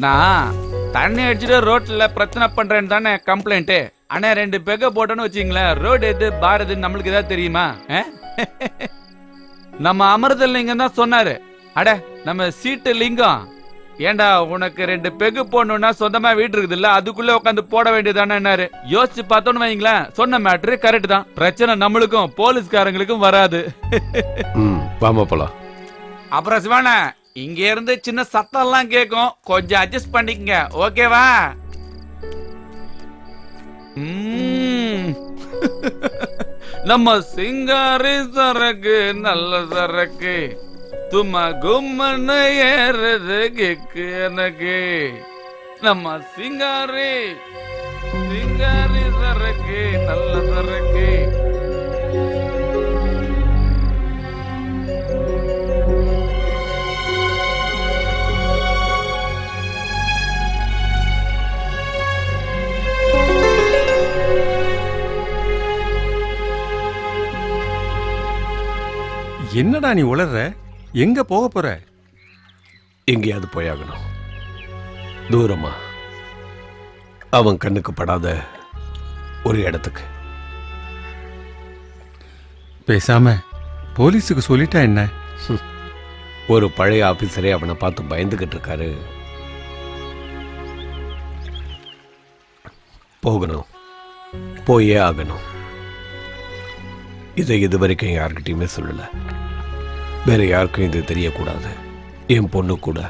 நான் தண்ணி அடிச்சுட்டு ரோட்ல பிரச்சனை பண்றேன்னு தானே கம்ப்ளைண்ட். ஆனா ரெண்டு பெக போட்டோன்னு வச்சுங்களேன், ரோடு எது பார் எதுன்னு நம்மளுக்கு ஏதாவது தெரியுமா? நம்ம அமிர்த லிங்கம் தான் சொன்னாரு. அட நம்ம சீட்டு லிங்கம், ஏண்டா உனக்கு ரெண்டு பெகு போடணும்னா சொந்தமா வீட்டு இருக்குது இல்ல, அதுக்குள்ள உட்காந்து போட வேண்டியதானே. யோசிச்சு பார்த்தோன்னு வைங்களேன், சொன்ன மேட்ரு கரெக்ட் தான். பிரச்சனை நம்மளுக்கும் போலீஸ்காரங்களுக்கும் வராது. வாமா போலாம். அப்புறம் சிவானா, இங்க இருந்து சின்ன சத்தம் எல்லாம் கேட்கும், கொஞ்சம் அட்ஜஸ்ட் பண்ணிக்கங்க, ஓகேவா? நம்ம சிங்காரி சரக்கு நல்ல சரக்கு, தும்மா கும்மன்னு ஏறது கிக்கு எனக்கு. நம்ம சிங்காரி சிங்காரி சரக்கு நல்ல சரக்கு. என்னடா நீ உளர்ற? எங்க போக போற? எங்கேயாவது போயாகணும். தூரமா, அவன் கண்ணுக்கு படாத ஒரு இடத்துக்கு. பேசாம போலீஸுக்கு சொல்லிட்டா என்ன? ஒரு பழைய ஆபீசரே அவனை பார்த்து பயந்துகிட்டு இருக்காரு. போகணும், போயே ஆகணும். இதை இதுவரைக்கும் யார்கிட்டயுமே சொல்லல. வேற யாருக்கும் இது தெரியக்கூடாது. என் பொண்ணு கூட.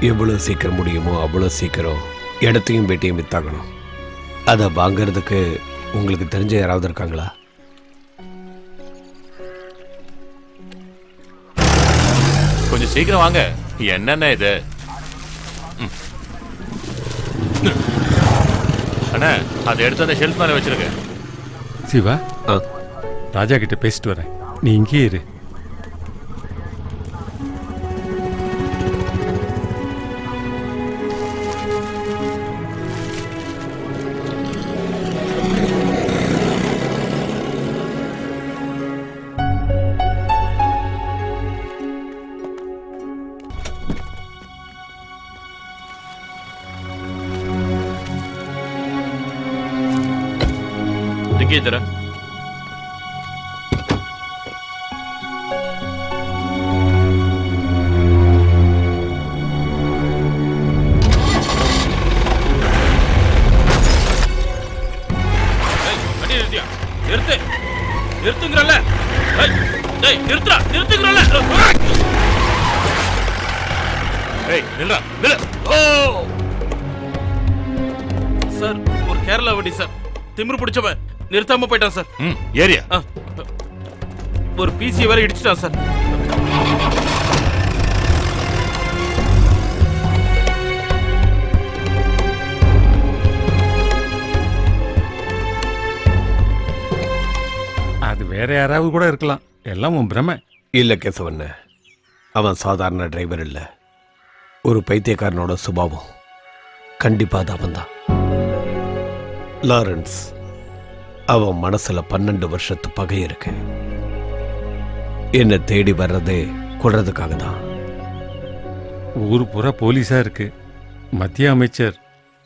எவ்வளவு சீக்கிரம் முடியுமோ அவ்வளவு சீக்கிரம் இடத்தையும் பேட்டையும் வித்தாகணும். அதை வாங்கறதுக்கு உங்களுக்கு தெரிஞ்ச யாராவது இருக்காங்களா? கொஞ்சம் சீக்கிரம் வாங்க. என்னென்ன இது? அண்ணா, அதை எடுத்து அந்த ஷெல்ஃப் மேல வச்சிருக்க. சிவா, ராஜா கிட்ட பேசிட்டு வரேன். நீ இங்கே இரு. டிக்கி தர. நிறுத்து, நிறுத்துங்கிறல்ல. நிறுத்துறா, நிறுத்துங்கிறல்ல. நில்றா, நில்லு. ஓ சார், ஒரு கேரளா வண்டி சார். திமிரு பிடிச்சவன் நிறுத்தாம போயிட்டான் சார். ஏரியா ஒரு பிசி வேற இடிச்சிட்டான் சார். அது வேற யாராவது கூட இருக்கலாம். எல்லாம் உன் பிரமை. இல்ல கேசவண்ண, அவன் சாதாரண டிரைவர் இல்ல. ஒரு பைத்தியக்காரனோட சுபாவம். கண்டிப்பா அது அவன்தான். லாரன்ஸ், அவன் மனசுல 12 வருஷத்து பகை இருக்கு. என்ன தேடி வர்றதே கொள்றதுக்காக தான். ஊர் பூரா போலீஸா இருக்கு. மத்திய அமைச்சர்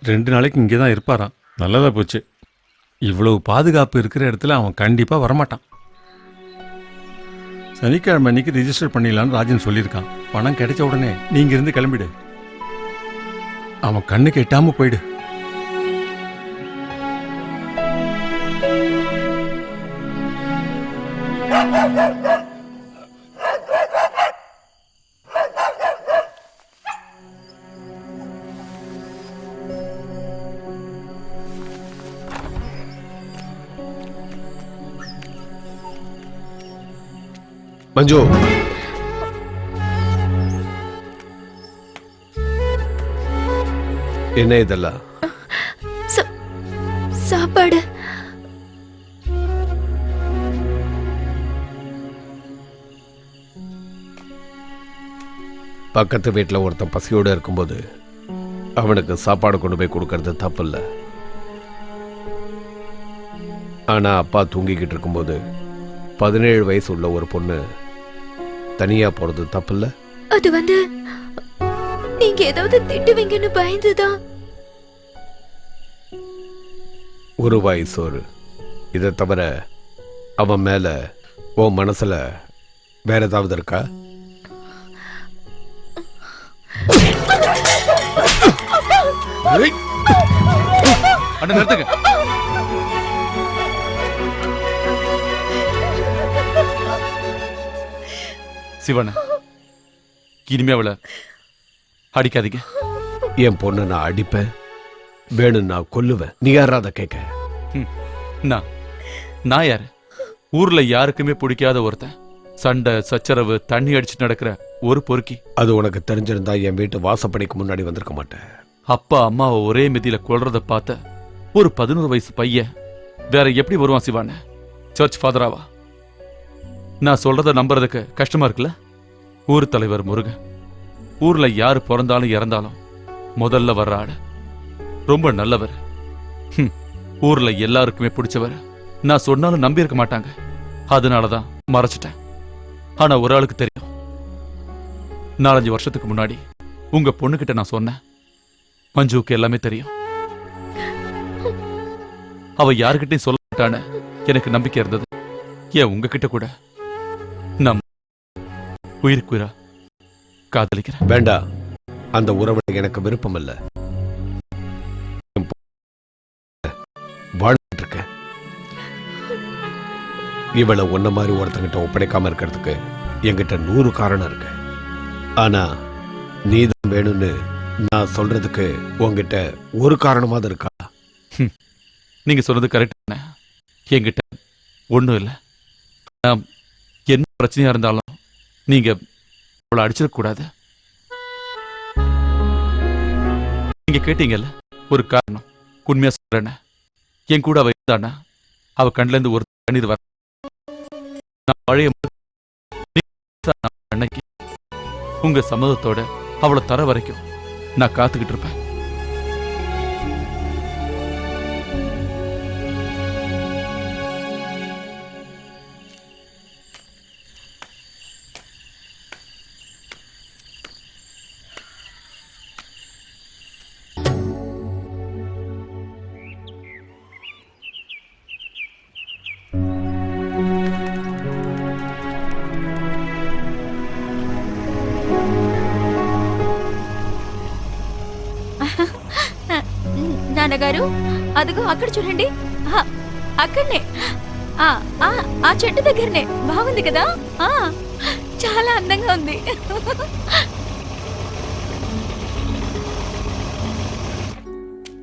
2 நாளைக்கு இங்கே தான் இருப்பாராம். நல்லதா போச்சு. இவ்வளவு பாதுகாப்பு இருக்கிற இடத்துல அவன் கண்டிப்பா வரமாட்டான். சனிக்கிழமை அன்னைக்கு ரிஜிஸ்டர் பண்ணிடலான்னு ராஜன் சொல்லியிருக்கான். பணம் கிடைச்ச உடனே நீங்க இருந்து கிளம்பிடு. அவன் கண்ணுக்கு எட்டாம போயிடு. மஞ்சு, என்ன இதெல்லாம்? சாப்பாடு. பக்கத்து வீட்டில் ஒருத்தன் பசியோடு இருக்கும்போது அவனுக்கு சாப்பாடு கொண்டு போய் கொடுக்கறது தப்பு இல்லை. ஆனா அப்பா தூங்கிக்கிட்டு இருக்கும்போது 17 வயசு உள்ள ஒரு பொண்ணு தனியா போறது தப்பு இல்லை. அது நீங்க ஏதாவது திட்டுவீங்கன்னு பயந்துதான். ஒரு வாய் சோறு. இதை தவிர அவன் மேல உன் மனசுல வேற ஏதாவது இருக்கா? அண்ணா நிறுத்துங்க. சிவண்ண, இனிமே அவளை அடிக்காதீங்க. என் பொண்ணு நான் அடிப்பேன், வேணும் நான் கொல்லுவேன். நீ யாராத கேட்க? நான் யாரு? ஊர்ல யாருக்குமே பிடிக்காத ஒருத்தன். சண்டை சச்சரவு தண்ணி அடிச்சு நடக்கிற ஒரு பொறுக்கி. அது உனக்கு தெரிஞ்சிருந்தா என் வீட்டு வாசப்படிக்கு முன்னாடி வந்திருக்க மாட்டேன். அப்பா அம்மாவை ஒரே மிதியில கொள்றத பார்த்த ஒரு 11 வயசு பையன் வேற எப்படி வருவான் சிவான? சர்ச் ஃபாதராவா? நான் சொல்றத நம்புறதுக்கு கஷ்டமா இருக்குல்ல? ஊர் தலைவர் முருகன். ஊர்ல யாரு பிறந்தாலும் இறந்தாலும் முதல்ல வர்ற ஆடு. ரொம்ப நல்லவர். ஊர்ல எல்லாருக்குமே பிடிச்சவர். நான் சொன்னாலும் நம்பி இருக்க மாட்டாங்க. அதனாலதான் மறைச்சிட்டேன். ஆனா ஒரு ஆளுக்கு தெரியும். 4-5 வருஷத்துக்கு முன்னாடி உங்க பொண்ணுகிட்ட நான் சொன்னேன், மஞ்சுவுக்கு எல்லாமே தெரியும். அவ யாருக்கிட்டையும் சொல்ல மாட்டான்னு எனக்கு நம்பிக்கை இருந்தது. ஏன் உங்ககிட்ட கூட நான் உயிருக்கு உயிரா காதலிக்கிறேன். வேண்டாம், அந்த உறவுல எனக்கு விருப்பம் இல்ல. வாழ்ந்துட்டு இருக்க இவளை ஒன்ன மாதிரி ஒருத்தங்கிட்ட ஒப்படைக்காம இருக்கிறதுக்கு என்கிட்ட 100 காரணம் இருக்கு. ஆனா நீதான் வேணும்னு நான் சொல்றதுக்கு உங்ககிட்ட ஒரு காரணமாவது இருக்கா? நீங்க சொன்னது கரெக்ட். என்கிட்ட ஒண்ணும் இல்லை. என்ன பிரச்சனையா இருந்தாலும் நீங்க அவளை அடிச்சிடக்கூடாது. நீங்க கேட்டீங்கல்ல ஒரு காரணம், உண்மையா சொல்றேன்னு. என் கூட அவ இருந்தானா அவ கண்ல இருந்து ஒரு தண்ணீர் வர நான் பழைய அன்னைக்கு உங்க சம்மதத்தோட அவளை தர வரைக்கும் நான் காத்துக்கிட்டு இருப்பேன். నాన్నగారు అదిగో అక్కడ చూడండి. అక్కడనే ఆ చెట్టు దగ్గరనే. బాగుంది కదా? చాలా అందంగా ఉంది.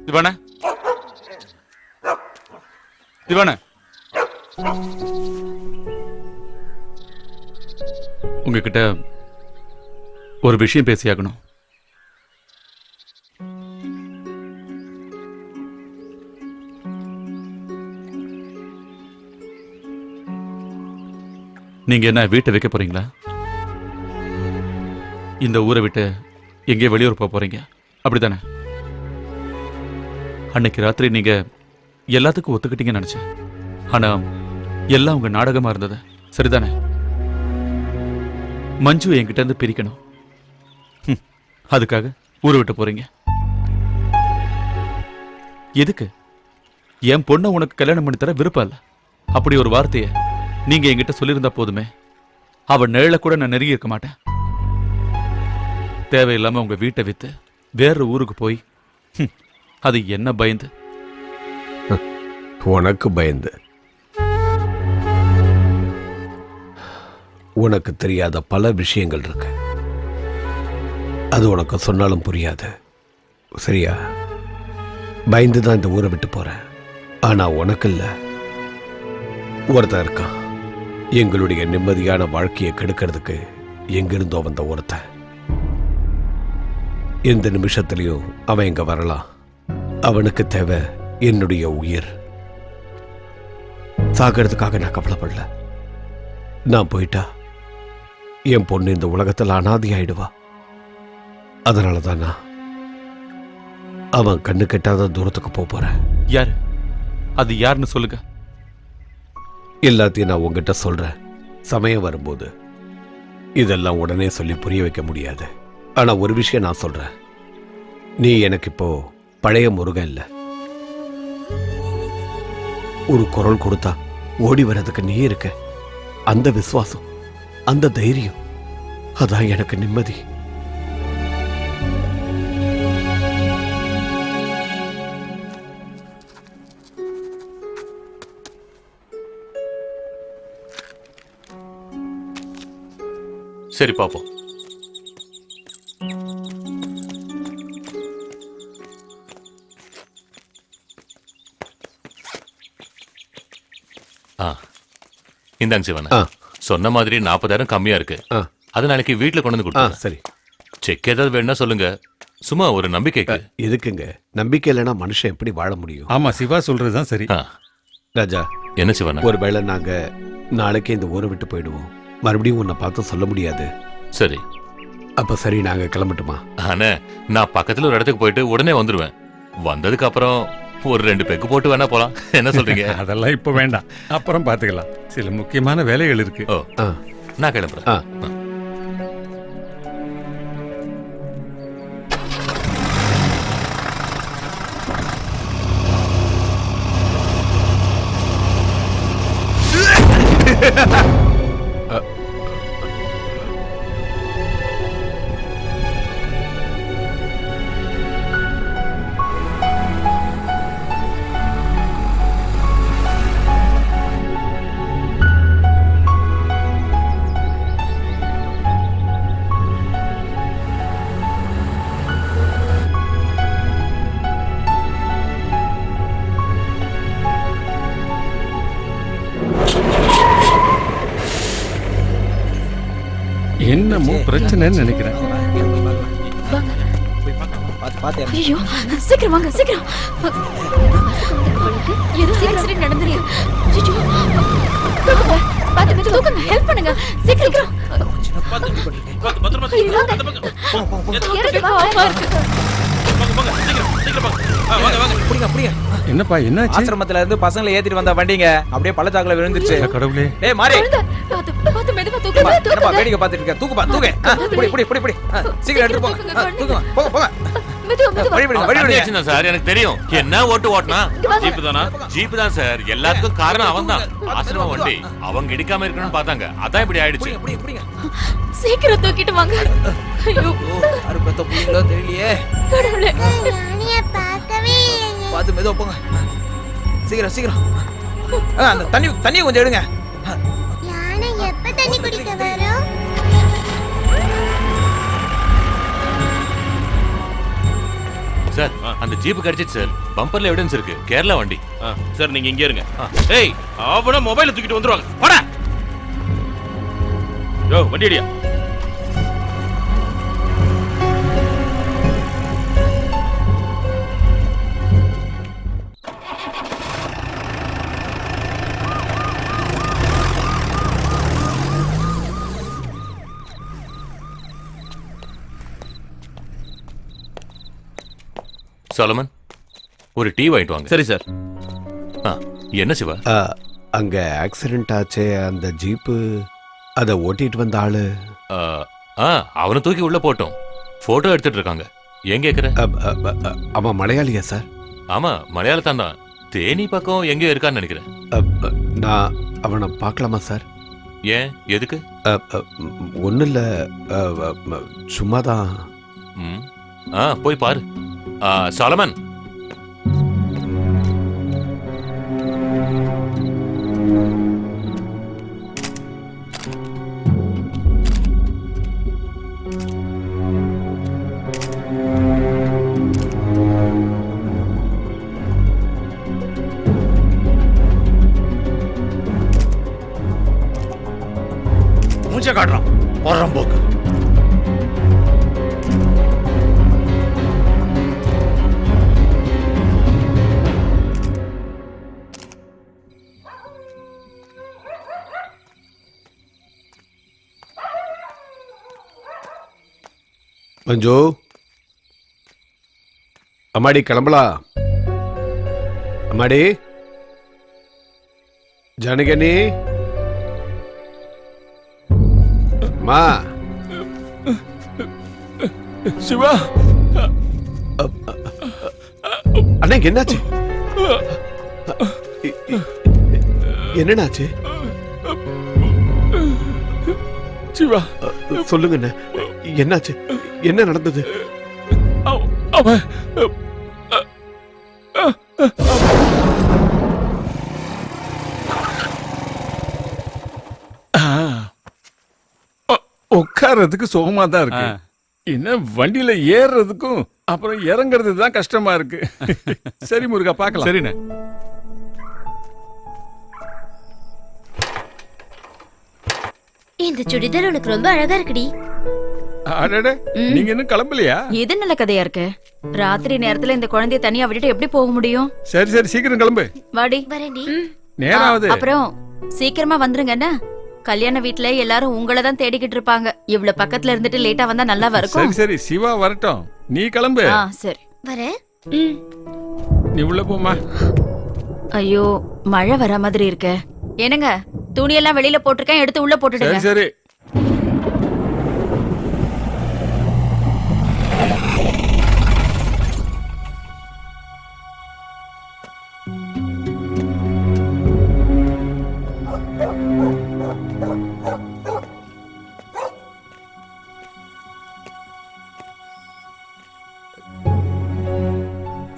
திவான, திவான, உங்ககிட்ட ஒரு விஷயம் பேசியாகணும். நீங்க என்ன வீட்டை வைக்க போறீங்களா? இந்த ஊரை விட்டு எங்கேயோ வெளியூர் போக போறீங்க, அப்படித்தானே? அன்னைக்கு ராத்திரி நீங்க எல்லாத்துக்கும் ஒத்துக்கிட்டீங்கன்னு நினைச்சேன். ஆனா எல்லாம் உங்க நாடகமா இருந்தது, சரிதானே? மஞ்சு என்கிட்ட இருந்து பிரிக்கணும், அதுக்காக ஊரை விட்டு போறீங்க. எதுக்கு? என் பொண்ணை உனக்கு கல்யாணம் பண்ணி தர விருப்பம் இல்ல. அப்படி ஒரு வார்த்தையை நீங்க என்கிட்ட சொல்லியிருந்தா போதுமே. அவ நிழல கூட நான் நெருங்கி இருக்க மாட்டேன். தேவையில்லாம உங்க வீட்டை வித்து வேற ஊருக்கு போய் அது என்ன பயந்து? உனக்கு பயந்து? உனக்கு தெரியாத பல விஷயங்கள் இருக்கு. அது உனக்கு சொன்னாலும் புரியாது, சரியா? பயந்துதான் இந்த ஊரை விட்டு போறேன். ஆனா உனக்கு இல்ல, ஒருத்தன் இருக்கான். எங்களுடைய நிம்மதியான வாழ்க்கையை கெடுக்கிறதுக்கு எங்கிருந்தோ வந்த ஒருத்தன். எந்த நிமிஷத்திலையும் அவன் இங்க வரலாம். அவனுக்கு தேவை என்னுடைய உயிர். சாகிறதுக்காக நான் கவலைப்படல. நான் போயிட்டா என் பொண்ணு இந்த உலகத்தில் அனாதி ஆயிடுவா. அதனாலதான் நான் அவன் கண்ணு கெட்டாத தூரத்துக்கு போறேன். யாரு அது? யாருன்னு சொல்லுங்க. எல்லாத்தையும் நான் உங்ககிட்ட சொல்றேன், சமயம் வரும்போது. இதெல்லாம் உடனே சொல்லி புரிய வைக்க முடியாது. ஆனா ஒரு விஷயம் நான் சொல்றேன், நீ எனக்கு இப்போ பழைய முருகன் இல்ல. ஒரு குரல் கொடுத்தா ஓடி வர்றதுக்கு நீ இருக்க. அந்த விசுவாசம், அந்த தைரியம், அதான் எனக்கு நிம்மதி. சரி, பாப்போம். இந்தாங்க சிவன். சொன்ன மாதிரி 40,000 கம்மியா இருக்கு. அது நாளைக்கு வீட்டுல கொண்டு வந்து கொடுத்தா சரி. செக் ஏதாவது வேணா சொல்லுங்க, சும்மா ஒரு நம்பிக்கைக்கு. எதுக்குங்க? நம்பிக்கை இல்லைன்னா மனுஷன் எப்படி வாழ முடியும்? ஆமா, சிவா சொல்றதுதான் சரி. ராஜா, என்ன சிவன்? ஒருவேளை நாங்க நாளைக்கே இந்த ஊரை விட்டு போயிடுவோம். மறுபடியும் உன்னை பார்த்து சொல்ல முடியாது. சரி. அப்ப சரி, நாங்க கிளம்பட்டுமா? ஆனா நான் பக்கத்துல ஒரு இடத்துக்கு போயிட்டு உடனே வந்துருவேன். வந்ததுக்கு அப்புறம் ஒரு 2 பெக்கு போட்டு வேணா போலாம். என்ன சொல்றீங்க? அதெல்லாம் இப்ப வேண்டாம், அப்புறம் பாத்துக்கலாம். சில முக்கியமான வேலைகள் இருக்கு. ஓ, நான் கிளம்புறேன். என்னமோ பிரச்சனைன்னு நினைக்கிறேன். ஐயோ, சீக்கிரம் வாங்க, சீக்கிரம். ஏதோ ஆக்சிடென்ட் நடந்துருக்கு. ஐயோ, பாத்து தூக்குங்க, ஹெல்ப் பண்ணுங்க, சீக்கிரம். என்னப்பா என்னாச்சு? ஆசிரமத்துல இருந்து பசங்களை ஏத்திட்டு வந்த வண்டிங்க அப்படியே பள்ளத்தாக்குல விழுந்துருச்சு. கடவுளே. டேய் மாறி, பாத்து மெதுவா தூக்குங்க. என்னப்பா வேடிக்கை பார்த்துட்டு இருக்க? தூக்குப்பா, தூக்கு. புடி. சீக்கிரம் எடுத்து போங்க. தூக்குங்க, போங்க. பண்ணியாச்சுன்னா சார், எனக்கு தெரியும். என்ன ஓட்டுனா? ஜீப் தானா? ஜீப் தான் சார். எல்லாத்துக்கும் காரணம் அவன் தான். ஆசிரம வண்டி அவங்க இடிக்காம இருக்கணும்னு பார்த்தாங்க, அதான் இப்படி ஆயிடுச்சு. சீக்கிரம் தூக்கிட்டு வாங்க. ஐயோ, யாரு பெத்த புள்ளைங்களோ தெரியலையே. கடவுளே. யானைய பார்க்கவே இல்லையே. பாத்து மெதுவா போங்க. சீக்கிரம். அந்த தண்ணியை கொஞ்சம் எடுங்க. யானை எப்ப தண்ணி குடிக்க வரும்? சார், அந்த ஜீப் கிடைச்சிச்சு சார். பம்பர்ல எவிடன்ஸ் இருக்கு. கேரளா வண்டி. சார் நீங்க இங்க இருங்க. ஏய், அவன மொபைல தூக்கிட்டு வந்துருவாங்க. போடா. யோ, வண்டி அடியா. சாலமன், ஒரு டீ வாங்கிட்டு வாங்க. சரி சார். என்ன சிவா? அங்க ஆக்சிடென்ட் ஆச்சே, அந்த ஜீப்பு அதை ஓட்டிட்டு வந்த ஆளு. அவனை தூக்கி உள்ள போட்டோம். போட்டோ எடுத்துட்டு இருக்காங்க. ஏன் கேக்குற? அவன் மலையாளியா சார்? ஆமா, மலையாளத்தான் தான். தேனி பக்கம் எங்கேயோ இருக்கான்னு நினைக்கிறேன். நான் அவனை பார்க்கலாமா சார்? ஏன், எதுக்கு? ஒன்றும் இல்லை, சும்மாதான். போய் பாரு. சாலமன், மூச்சை காட்டுறான் போடுறான் போக்கு. மஞ்சு, அம்மாடி கிளம்பலாம். அம்மாடி, ஜானகனி, மா. சிவா, அண்ணா என்னாச்சு? என்னன்னாச்சு? சிவா, சொல்லுங்க அண்ணா, என்னாச்சு? என்ன நடந்தது? அவன் உட்கார்றதுக்கு சுகமா தான் இருக்கு. என்ன வண்டியில ஏறுறதுக்கும் அப்புறம் இறங்குறது தான் கஷ்டமா இருக்கு. சரி முருகா, பார்க்கலாம். சரிண்ணே. இந்த சுடிதார் உனக்கு ரொம்ப அழகா இருக்குடி. அடடே, நீங்க இன்னும் கிளம்பலையா? இது நல்ல கதையா இருக்கு. ராத்திரி நேரத்துல இந்த குழந்தைய தனியா விட்டுட்டு எப்படி போக முடியும்? சரி சரி, சீக்கிரம் கிளம்பு. வாடி. வரேன்டி. நேராவது. அப்புறம் சீக்கிரமா வந்துருங்க என்ன? கல்யாண வீட்ல எல்லாரும் உங்களை தான் தேடிக்கிட்டு இருப்பாங்க. இவ்வளவு பக்கத்துல இருந்துட்டு லேட்டா வந்தா நல்லா இருக்கும். சரி சரி, சிவா வரட்டும், நீ கிளம்பு. சரி வரேன். நீ உள்ள போமா. ஐயோ மழை வர மாதிரி இருக்க. என்னங்க துணியெல்லாம் வெளியில போட்டிருக்கேன், எடுத்து உள்ள போட்டுடுங்க. சரி.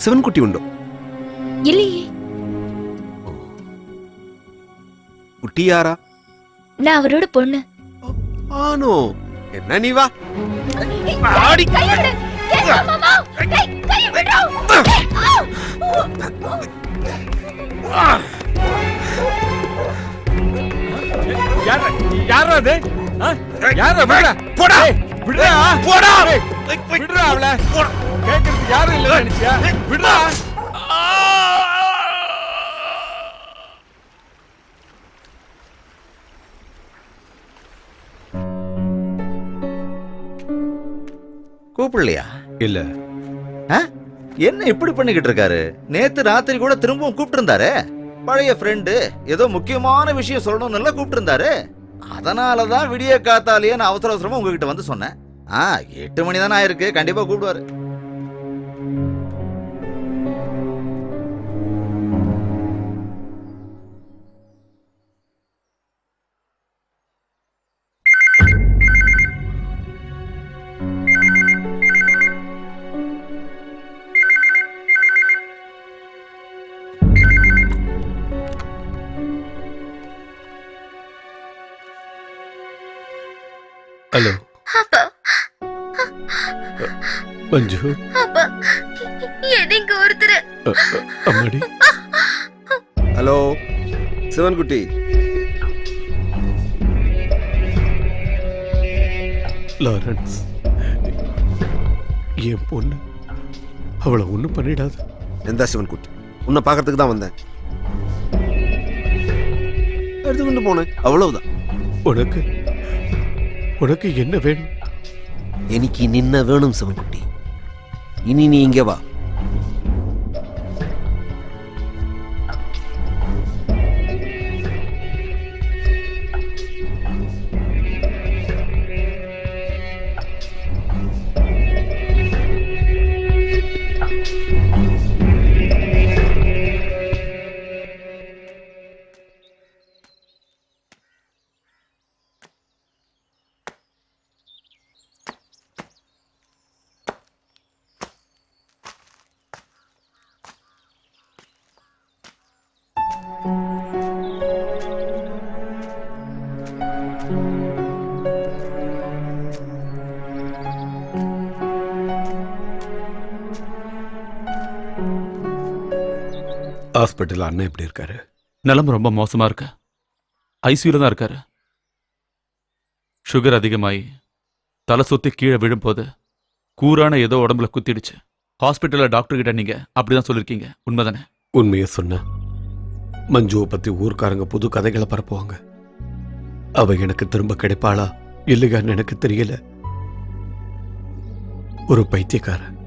சிவன்குட்டி உண்டோ? இல்லையே. குட்டி யாரா? நான் அவரோட பொண்ணு. ஆனோ, என்ன நீ வா. யாரா அது? யாரா? விடுடா. போடா. விடுடா. போடா. விடுடா அவளை. கேட்கறதுக்கு யாரும் இல்ல நினைச்சியா? விடுடா. கூப்பிடலையா? இல்ல. என்ன இப்படி பண்ணிக்கிட்டு இருக்காரு? நேத்து ராத்திரி கூட திரும்பவும் கூப்பிட்டு இருந்தாரு. பழைய ஃப்ரெண்டு ஏதோ முக்கியமான விஷயம் சொல்லணும்னு எல்லாம் கூப்பிட்டு இருந்தாரு. அதனாலதான் விடிய காத்தாலேயே நான் அவசர அவசரமா உங்ககிட்ட வந்து சொன்னேன். 8 மணி தானே ஆயிருக்கு, கண்டிப்பா கூப்பிடுவாரு. ஹலோ மஞ்சு. எனக்கு ஒருத்தர். அம்மாடி. ஹலோ சிவன்குட்டி. லாரன்ஸ், என் பொண்ணு அவளை ஒன்றும் பண்ணிடாது. எந்த சிவன்குட்டி? உன்னை பார்க்கறதுக்கு தான் வந்தேன். எடுத்துக்கொண்டு போனேன், அவ்வளவுதான். உனக்கு உனக்கு என்ன வேணும்? எனக்கு நின்ன வேணும் சிவன்குட்டி. இனி நீ இங்கே வா. ஹாஸ்பிட்டல் அண்ணன் எப்படி இருக்காரு? நிலைமை ரொம்ப மோசமா இருக்கு. ஐசியூல தான் இருக்காரு. சுகர் அதிகமாயி தலை சுத்தி கீழே விழும்போது கூரான ஏதோ உடம்புல குத்திடுச்சு. ஹாஸ்பிட்டல்ல டாக்டர் கிட்ட நீங்க அப்படிதான் சொல்லிருக்கீங்க, உண்மைதானே? உண்மையை சொன்ன மஞ்சுவை பத்தி ஊர்க்காரங்க புது கதைகளை பரப்புவாங்க. அவ எனக்கு திரும்ப கிடைப்பாளா இல்லையான்னு எனக்கு தெரியல. ஒரு பைத்தியக்காரன்,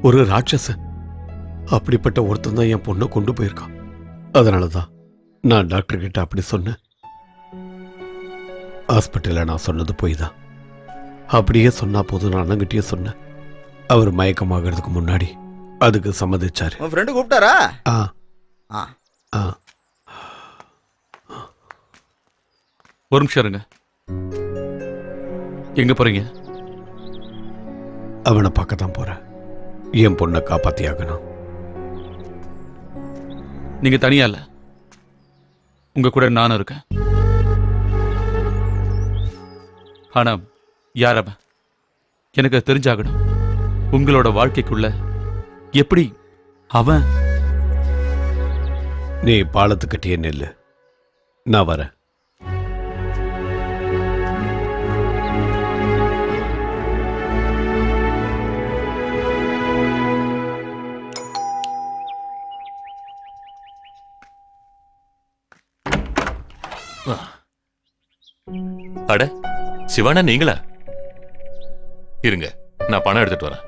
ஒரு ராட்சசன், அப்படிப்பட்ட ஒருத்தன் தான் என் பொண்ணை கொண்டு போயிருக்கான். அதனாலதான் நான் டாக்டர் கிட்ட அப்படி சொன்னேன். ஹாஸ்பிட்டல்ல நான் சொன்னது போய் தான். அப்படியே சொன்னா போதும் நான் அண்ணங்கிட்டே சொன்னேன். அவர் மயக்கமாகறதுக்கு முன்னாடி அதுக்கு சம்மதிச்சாரு. உன் ஃப்ரெண்டு கூப்பிட்டாரா? ஒரு நிமிஷம் இருங்க. எங்க போறீங்க? அவனை பார்க்க தான் போறேன். என் பொண்ணை காப்பாத்தி ஆகணும். நீங்க தனியா இல்ல, உங்க கூட நானும் இருக்கேன். ஆனா யார் அவன்? எனக்கு அது தெரிஞ்சாகணும். உங்களோட வாழ்க்கைக்குள்ள எப்படி அவன்? நீ பாலத்துக்கிட்டே நெல்லு, நான் வரேன். அட சிவானா, நீங்களா? இருங்க, நான் பணம் எடுத்துட்டு வரேன்.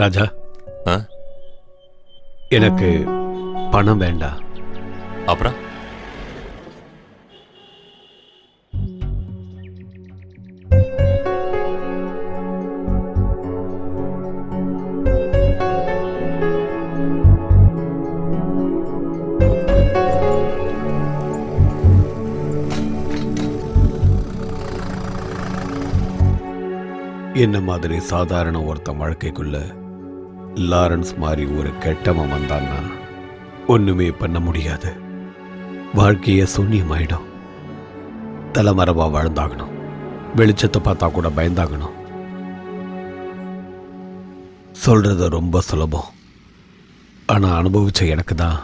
ராஜா, எனக்கு பணம் வேண்டாம். அப்புறம் என்ன மாதிரி சாதாரண ஒருத்தன் வாழ்க்கைக்குள்ள லாரன்ஸ் மாதிரி ஒரு கெட்டவன் வந்தான்னா ஒண்ணுமே பண்ண முடியாது. வாழ்க்கையே சூன்யமாயிடும். தலைமறைவா வாழ்ந்தாகணும். வெளிச்சத்தை பார்த்தா கூட பயந்தாகணும். சொல்றது ரொம்ப சுலபம். ஆனா அனுபவிச்ச எனக்கு தான்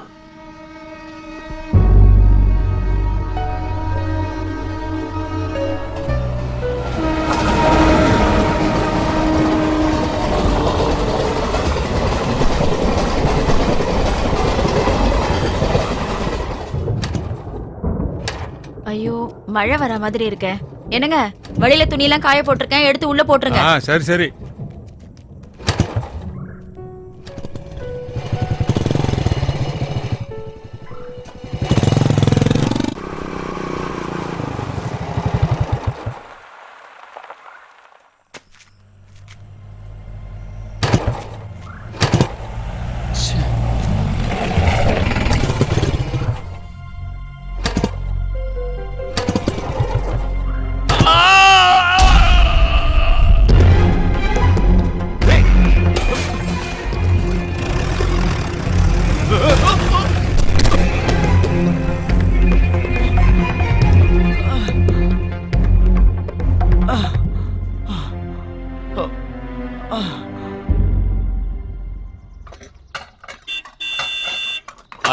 ஐயோ, மழை வர மாதிரி இருக்க. என்னங்க, வழியில துணியெல்லாம் காய போட்டிருக்கேன், எடுத்து உள்ள போட்டுருங்க. சரி சரி.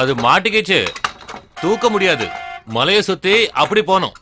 அது மாட்டிக்கிச்சு, தூக்க முடியாது. மலையை சுத்தி அப்படி போனோம்.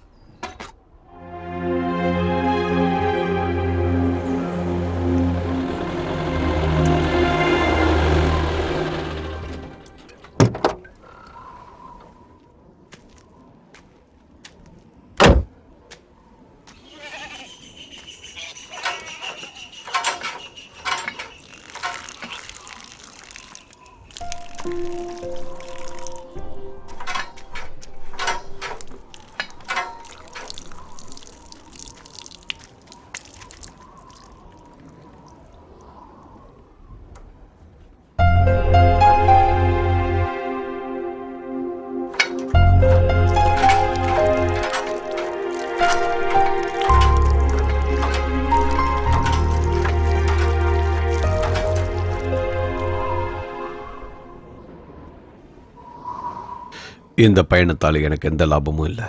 இந்த பயணத்தால் எனக்கு எந்த லாபமும் இல்லை.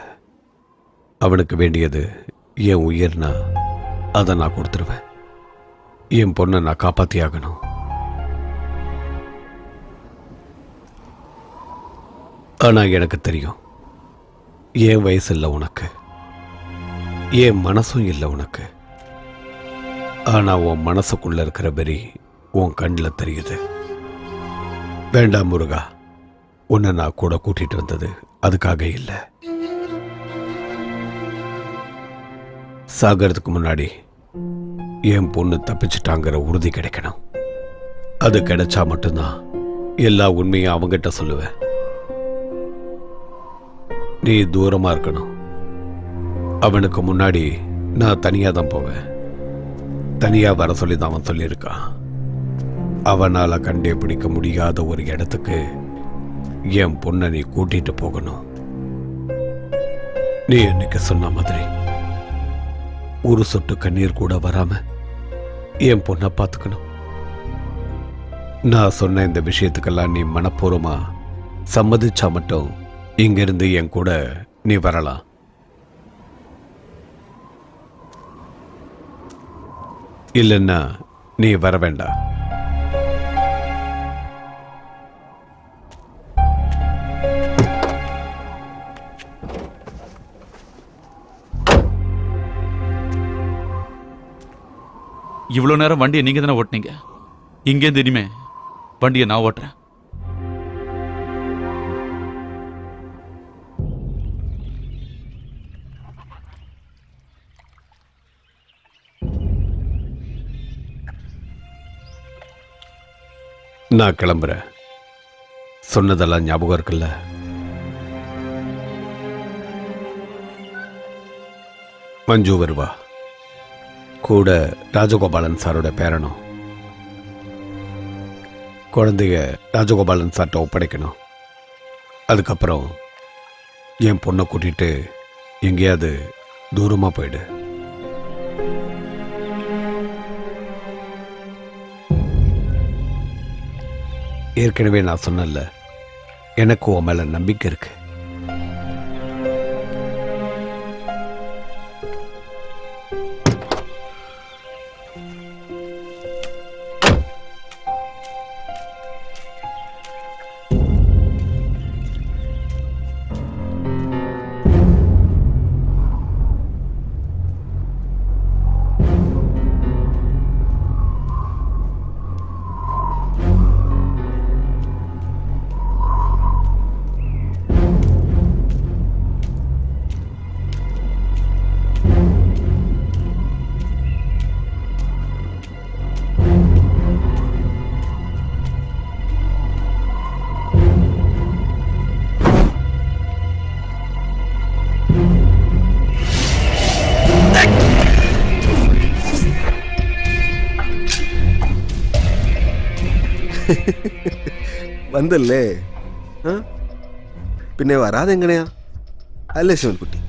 அவனுக்கு வேண்டியது என் உயிர்னா அதை நான் கொடுத்துருவேன். என் பொண்ணை நான் காப்பாத்தி ஆகணும். ஆனா எனக்கு தெரியும், என் வயசு இல்லை உனக்கு, என் மனசும் இல்லை உனக்கு. ஆனா உன் மனசுக்குள்ள இருக்கிற வெறி உன் கண்ணில் தெரியுது. வேண்டாம் முருகா, உன்னை நான் கூட கூட்டிட்டு வந்தது அதுக்காக இல்லை. சாகிறதுக்கு முன்னாடி என் பொண்ணு தப்பிச்சிட்டாங்கிற உறுதி கிடைக்கணும். அது கிடைச்சா மட்டும்தான் எல்லா உண்மையும் அவங்கிட்ட சொல்லுவேன். நீ தூரமா இருக்கணும். அவனுக்கு முன்னாடி நான் தனியா தான் போவேன். தனியா வர சொல்லி தான் அவன் சொல்லியிருக்கான். அவனால கண்டே பிடிக்க முடியாத ஒரு இடத்துக்கு என் பொண்ணை நீ கூட்டிட்டு போகணும். நீ என்னைக்கு சொன்ன மாதிரி ஒரு சொட்டு கண்ணீர் கூட வராம என் பொண்ணை பார்த்துக்கணும். நான் சொன்ன இந்த விஷயத்துக்கெல்லாம் நீ மனப்பூர்வமா சம்மதிச்சா மட்டும் இங்கிருந்து என் கூட நீ வரலாம். இல்லைன்னா நீ வர வேண்டாம். இவ்வளவு நேரம் வண்டியை நீங்க தானே ஓட்டுனீங்க. இங்கேருந்து இனிமே வண்டியை நான் ஓட்டுறேன். நான் கிளம்புறேன். சொன்னதெல்லாம் ஞாபகம் இருக்குல்ல? மஞ்சு வருவா, கூட ராஜகோபாலன் சாரோட பேரனும். குழந்தைய ராஜகோபாலன் சார்ட்ட ஒப்படைக்கணும். அதுக்கப்புறம் என் பொண்ணை கூட்டிட்டு எங்கேயாவது தூரமாக போயிடு. ஏற்கனவே நான் சொன்னல, எனக்கு உன் மேல நம்பிக்கை இருக்கு. വന്നല്ലേ? പിന്നെ വരാതെ എങ്ങനെയാ? അല്ലേ ശിവൻകുട്ടി?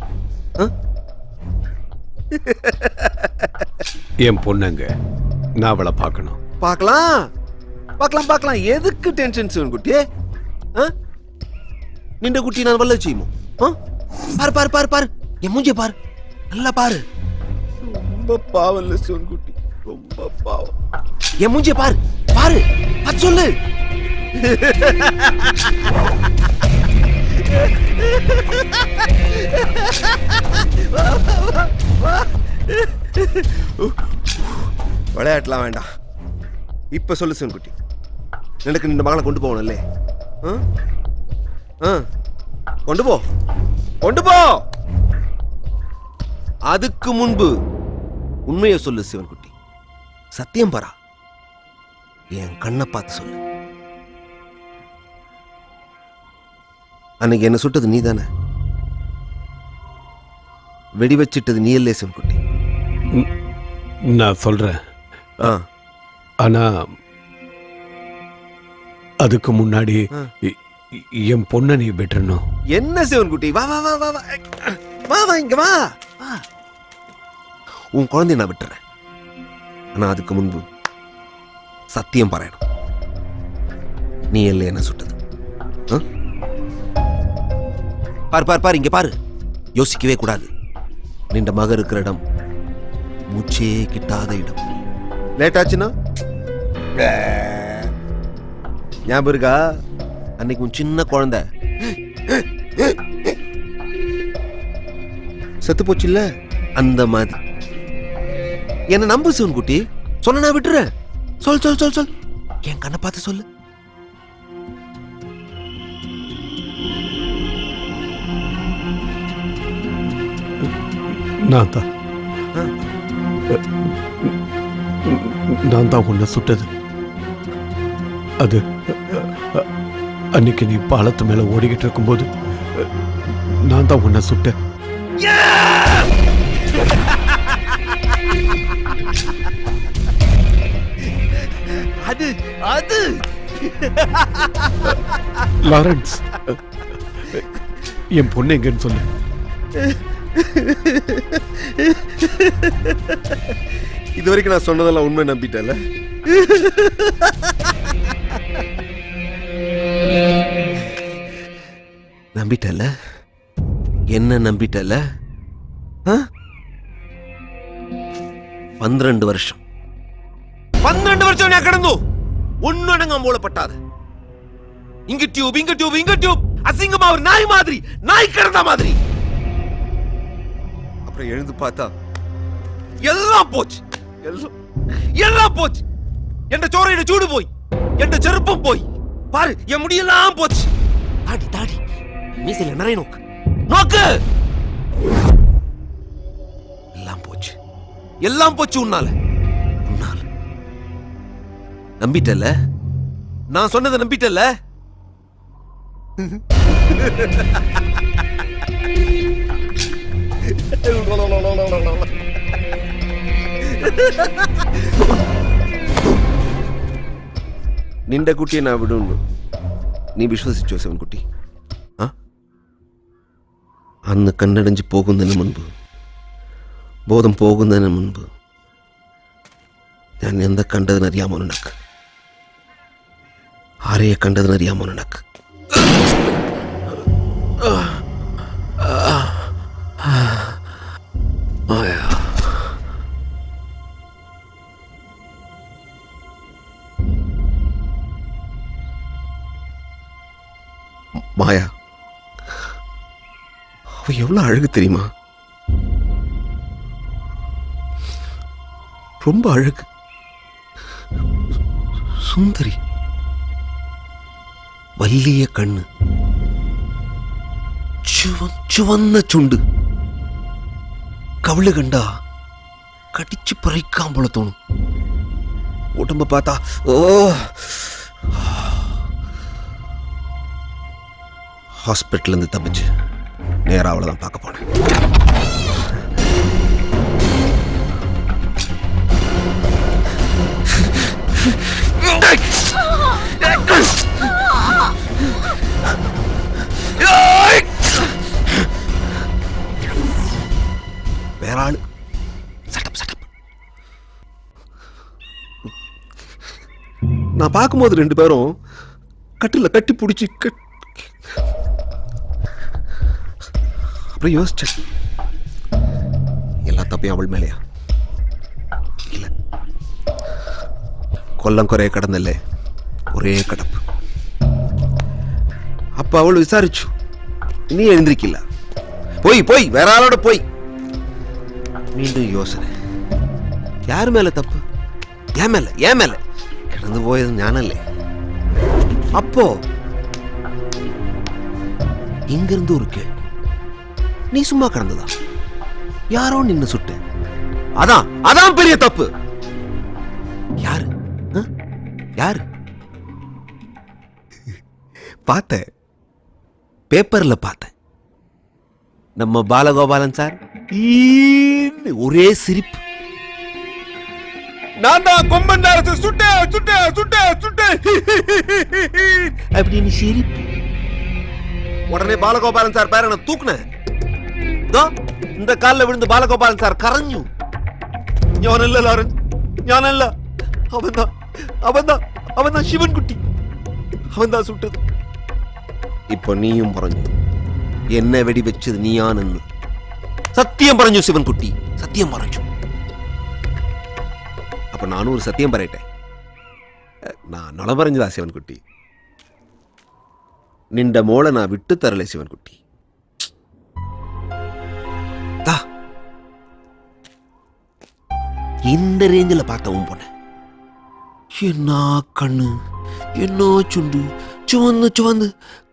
என் பொண்ணுங்க, நான் அவளை பார்க்கணும். பார்க்கலாம் பார்க்கலாம் பார்க்கலாம். எதுக்கு டென்ஷன் சிவன்குட்டி? நின்ற குட்டி நான் வல்ல செய்யுமோ? பாரு பாரு பாரு பாரு, என் மூஞ்சிய பாரு, நல்லா பாரு. ரொம்ப பாவம் இல்ல சிவன்குட்டி, ரொம்ப பாவம். என் மூஞ்சிய பாரு பாரு, அது சொல்லு. விளையாட்டலாம் வேண்டாம், இப்ப சொல்லு சிவன்குட்டி. எனக்கு இந்த மகளை கொண்டு போகணும்லே. கொண்டு போ கொண்டு போ. அதுக்கு முன்பு உண்மையை சொல்லு சிவன்குட்டி. சத்தியம் பாரா, என் கண்ணை பார்த்து சொல்லு. அன்னைக்கு என்ன சுட்டது நீ தானே? வெடி வச்சிட்டது நீ இல்லே சிவன்குட்டி? நான் சொல்றேன், ஆனா அதுக்கு முன்னாடி என் பொண்ணை நீ விட்டுறணும். என்ன சிவன்குட்டி? வா வா வா வா வா வா வா, இங்க வா. உன் குழந்தைய நான் விட்டுறேன், ஆனா அதுக்கு முன்பு சத்தியம் பாராயணும். நீ இல்லை என்ன சுட்டது? பாரு பாரு பாரு, இங்க பாரு. யோசிக்கவே கூடாது. நின்ற மக இருக்கிற இடம் மூச்சே கிட்டாத இடம். லேட் ஆச்சுன்னா ஞாபகம் இருக்கா? அன்னைக்கு உன் சின்ன குழந்தை செத்து போச்சு இல்ல, அந்த மாதிரி. என்ன நம்பு சிவன்குட்டி, சொன்ன நான் விட்டுறேன். சொல் சொல் சொல் சொல், என் கண்ணை பார்த்து சொல்லு. நான் தான் உன்னை சுட்டது. அது அன்னைக்கு நீ பாலத்து மேல ஓடிக்கிட்டு இருக்கும்போது நான் தான் உன்னை சுட்டேன். அது அது லாரன்ஸ், என் பொண்ணு எங்கன்னு சொல்லு. இது வரைக்கும் நான் சொன்னதெல்லாம் உண்மை நம்பிட்டல? நம்பிட்டல? என்ன நம்பிட்டல? 12 வருஷம் 12 வருஷம் நான் கடந்து ஒன்னடங்க மூலப்பட்டாது. இங்க டியூப் இங்க டியூப் இங்க டியூப், அசிங்கமா ஒரு நாய் மாதிரி, நாய் கிடந்த மாதிரி. அப்புறம் எழுந்து பார்த்தா எல்லாம் போச்சு, எல்லாம் போச்சு. என் சோறையிட சூடு போய், என் செருப்பம் போய், பாரு என் முடியெல்லாம் போச்சு. தாடி தாடி மீசையில நிறைய நோக்கு நோக்கு, எல்லாம் போச்சு, எல்லாம் போச்சு. உன்னால உன்னால நம்பிட்டல்ல? நான் சொன்னதை நம்பிட்டல்ல? നിന്റെ കുട്ടിയെ ഞാൻ വിടുന്നു. നീ വിശ്വസിച്ചോ ശിവൻകുട്ടി? അന്ന് കണ്ണടഞ്ച് പോകുന്നതിന് മുൻപ്, ബോധം പോകുന്നതിന് മുൻപ് ഞാൻ എന്താ കണ്ടതിനറിയാമോ നിനക്ക്? ആരെയെ കണ്ടതിനറിയാമോ നിനക്ക്? மாயா, அவ எவ்வளவு அழகு தெரியுமா? ரொம்ப அழகு, சுந்தரி, വലിയ കണ്ണ്, ചുവന്ന ചുണ്ട്, കവിള് കണ്ട കടിച്ചു പറിക്കാൻ പോലെ തോന്നും. ഉടമ്പ പാത്താ ഓ. ஹாஸ்பிட்டல் இருந்து தப்பிச்சு நேரா அவளை தான் பார்க்க போனேன். வேற ஆளு. சட்டப். நான் பார்க்கும்போது 2 பேரும் கட்டில கட்டி பிடிச்சி அப்புறம் யோசிச்சேன், எல்லா தப்பையும் அவள் மேலையா? இல்ல, கொல்லம் குறைய கடந்தல்ல, ஒரே கடப்பு. அப்ப அவள் விசாரிச்சு, நீ எழுந்திருக்கல, போய் வேற ஆளோட போய். மீண்டும் யோசனை, யார் மேல தப்பு? ஏன் மேல கிடந்து போயது ஞானல்ல. அப்போ இங்கிருந்து ஒரு கேள்வி, நீ சும்மா கிடந்ததா? யாரோ நின்னு சுட்ட, அதான் பெரிய தப்பு. யாரு? பார்த்தேன், பேப்பர்ல பார்த்தேன். நம்ம பாலகோபாலன் சார் ஒரே சிரிப்பு. நான் தான் கொம்பன் சுட்ட அப்படின்னு சிரிப்பு. உடனே பாலகோபாலன் சார் பேர நான் தூக்குனேன். இந்த காலில் விழுந்து பாலகோபாலன் சார் கரைஞ்சு, ஞானல்ல லாரன்ஸ், ஞானல்ல, அவன்தான் சிவன்குட்டி, அவன்தான் சுட்டது. இப்ப நீயும் പറഞ്ഞു, என்ன வெடி வச்சது நீயானு. சத்தியம் പറഞ്ഞു சிவன்குட்டி, சத்தியம் പറഞ്ഞു. அப்ப நானும் ஒரு சத்தியம் பரட்டேன். நான் நொல பறஞ்சதா சிவன்குட்டி? நின்ற மோளை நான் விட்டு தரல சிவன்குட்டி. இந்த ரேஞ்சில் பார்த்தவும் போன, என்ன கண்ணு, என்ன சுண்டு, சுவந்து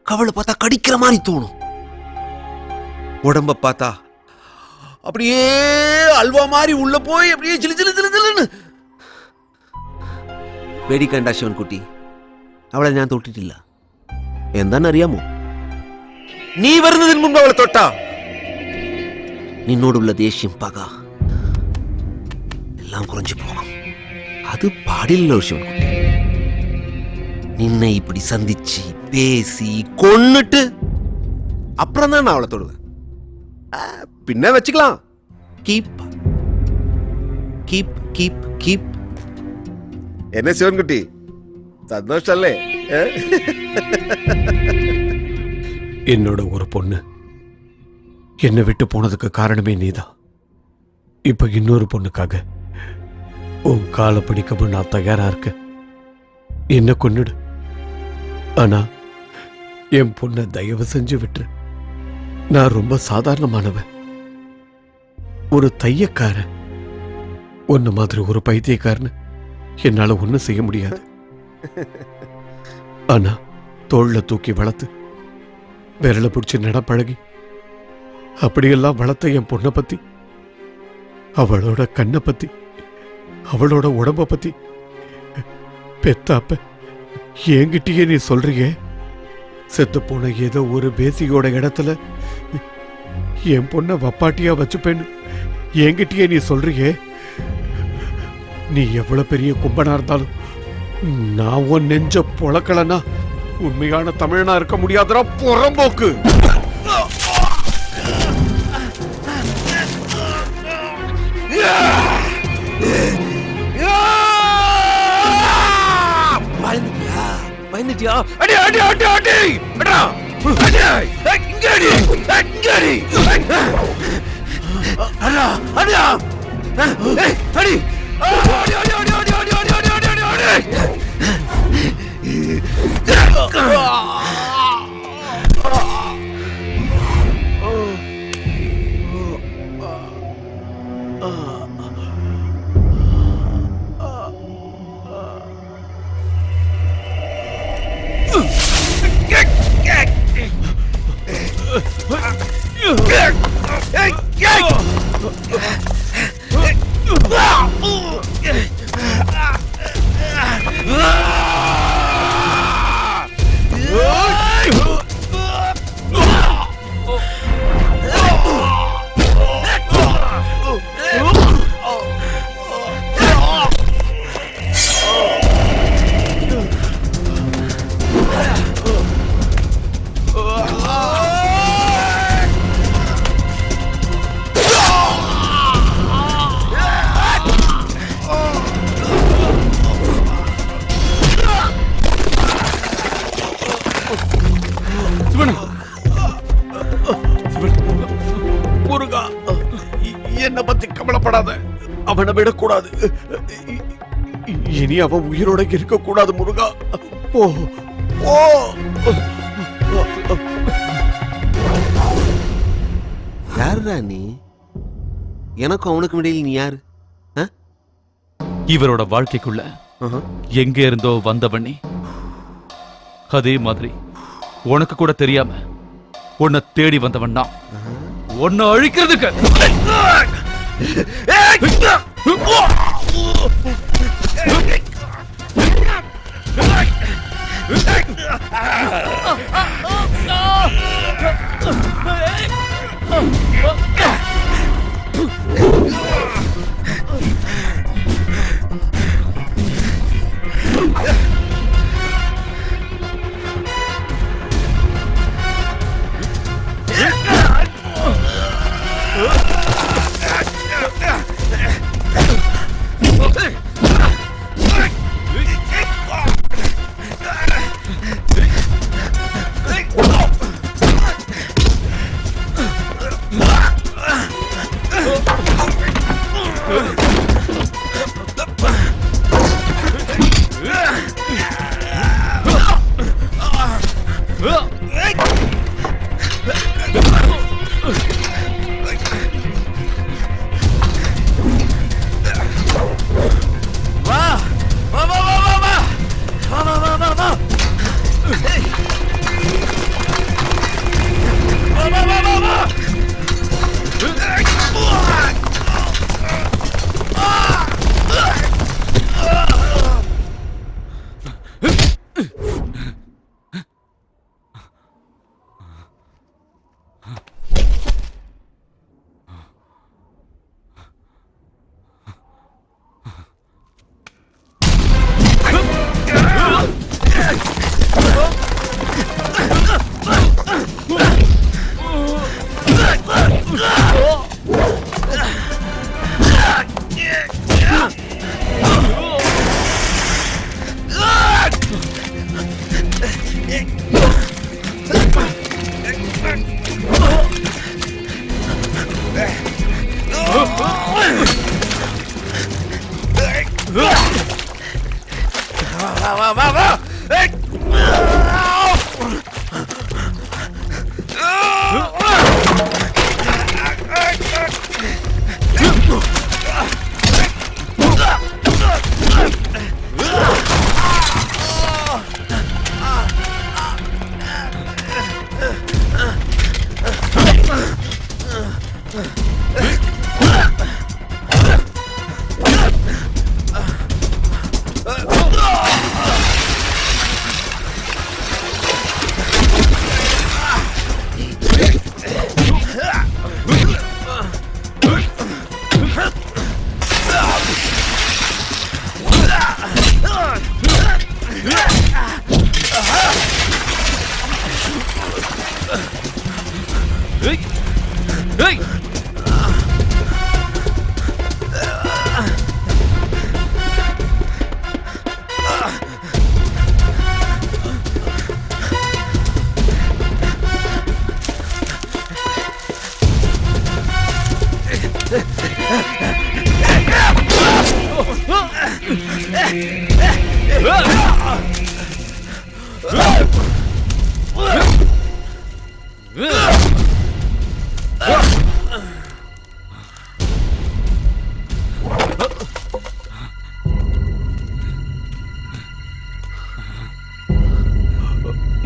கவலை பார்த்தா கடிக்கிற மாதிரி தோணும். உடம்ப பார்த்தா அப்படியே அல்வா மாதிரி உள்ள போய் அப்படியே சிலு വേടിക്കണ്ട ശിവൻകുട്ടി, അവളെ ഞാൻ തൊട്ടിട്ടില്ല. എന്താണെന്നറിയാമോ? നീ വരുന്നതിന് മുമ്പ് അവളെ തൊട്ടാ നിന്നോടുള്ള ദേഷ്യം, പക എല്ലാം കുറഞ്ഞു പോകും. അത് പാടില്ലല്ലോ ശിവൻകുട്ടി. നിന്നെ இப்படி சந்திச்சு பேசி கொன்னுட்டு அப்புறம் தான் நான் அவளை தொடுவேன். பின்ன வச்சுக்கலாம். Keep keep keep keep. என்ன சிவன்குட்டி, சந்தோஷம் அல்லே? என்னோட ஒரு பொண்ணு என்னை விட்டு போனதுக்கு காரணமே நீதான். இப்ப இன்னொரு பொண்ணுக்காக உன் காலை பிடிக்கவும் நான் தயாரா இருக்கேன். என்ன கொன்னுடு, ஆனா என் பொண்ணை தயவு செஞ்சு விட்டு. நான் ரொம்ப சாதாரணமானவன், ஒரு தையக்காரன். உன்ன மாதிரி ஒரு பைத்தியக்காரன் என்னால ஒன்னும் செய்ய முடியாது. ஆனா தோள்ல தூக்கி வளர்த்து விரல பிடிச்சி நடப்பழகி அப்படியெல்லாம் வளர்த்த என் பொண்ணை பத்தி, அவளோட கண்ணை பத்தி, அவளோட உடம்ப பத்தி பெத்தாப்ப என்கிட்டயே நீ சொல்றியே, செத்து போன ஏதோ ஒரு பேசியோட இடத்துல என் பொண்ணை வப்பாட்டியா வச்சுப்பேன்னு என்கிட்டயே நீ சொல்றியே. நீ எவ்வளவு பெரிய கும்பனா இருந்தாலும் நான் உன் நெஞ்ச பொழக்கலனா உண்மையான தமிழனா இருக்க முடியாதரா புறம்போக்கு. பயந்துட்டியா? அடி அடி அடி அடி அடா அடி இங்க அடி இங்க அடி அடா அடா ஏய் அடி அடி அடி அடி அடி அடி அடி அடி அடி அடி முருகா, என்ன பத்தி கவலைப்படாத. அவனை விடக்கூடாது. இனி அவன் உயிரோட இருக்க கூடாது முருகா. போ போ. யாருடா நீ? எனக்கும் அவனுக்கும் இடையில் நீ யாரு? இவரோட வாழ்க்கைக்குள்ள எங்க இருந்தோ வந்தவன் நீ. அதே மாதிரி உனக்கு கூட தெரியாம உன்னை தேடி வந்தவன் நான். உன்னை அழிக்கிறதுக்கு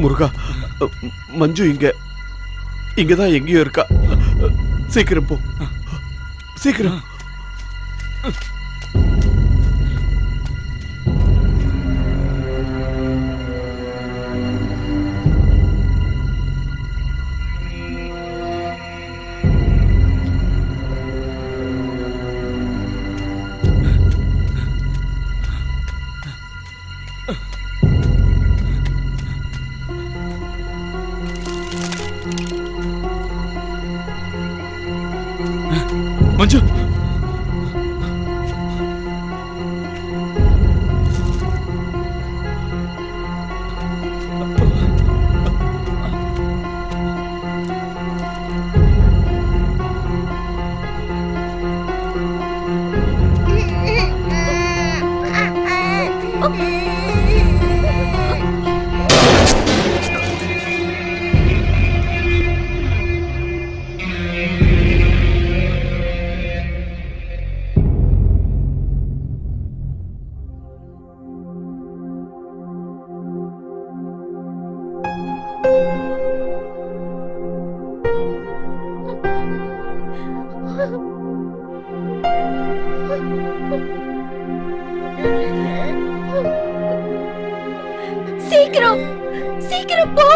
முருகா, மஞ்சு இங்கதான் எங்கேயோ இருக்கா. சீக்கிரம் போ, சீக்கிரம். மஞ்சு, சீக்கிரம் சீக்கிரம் போ.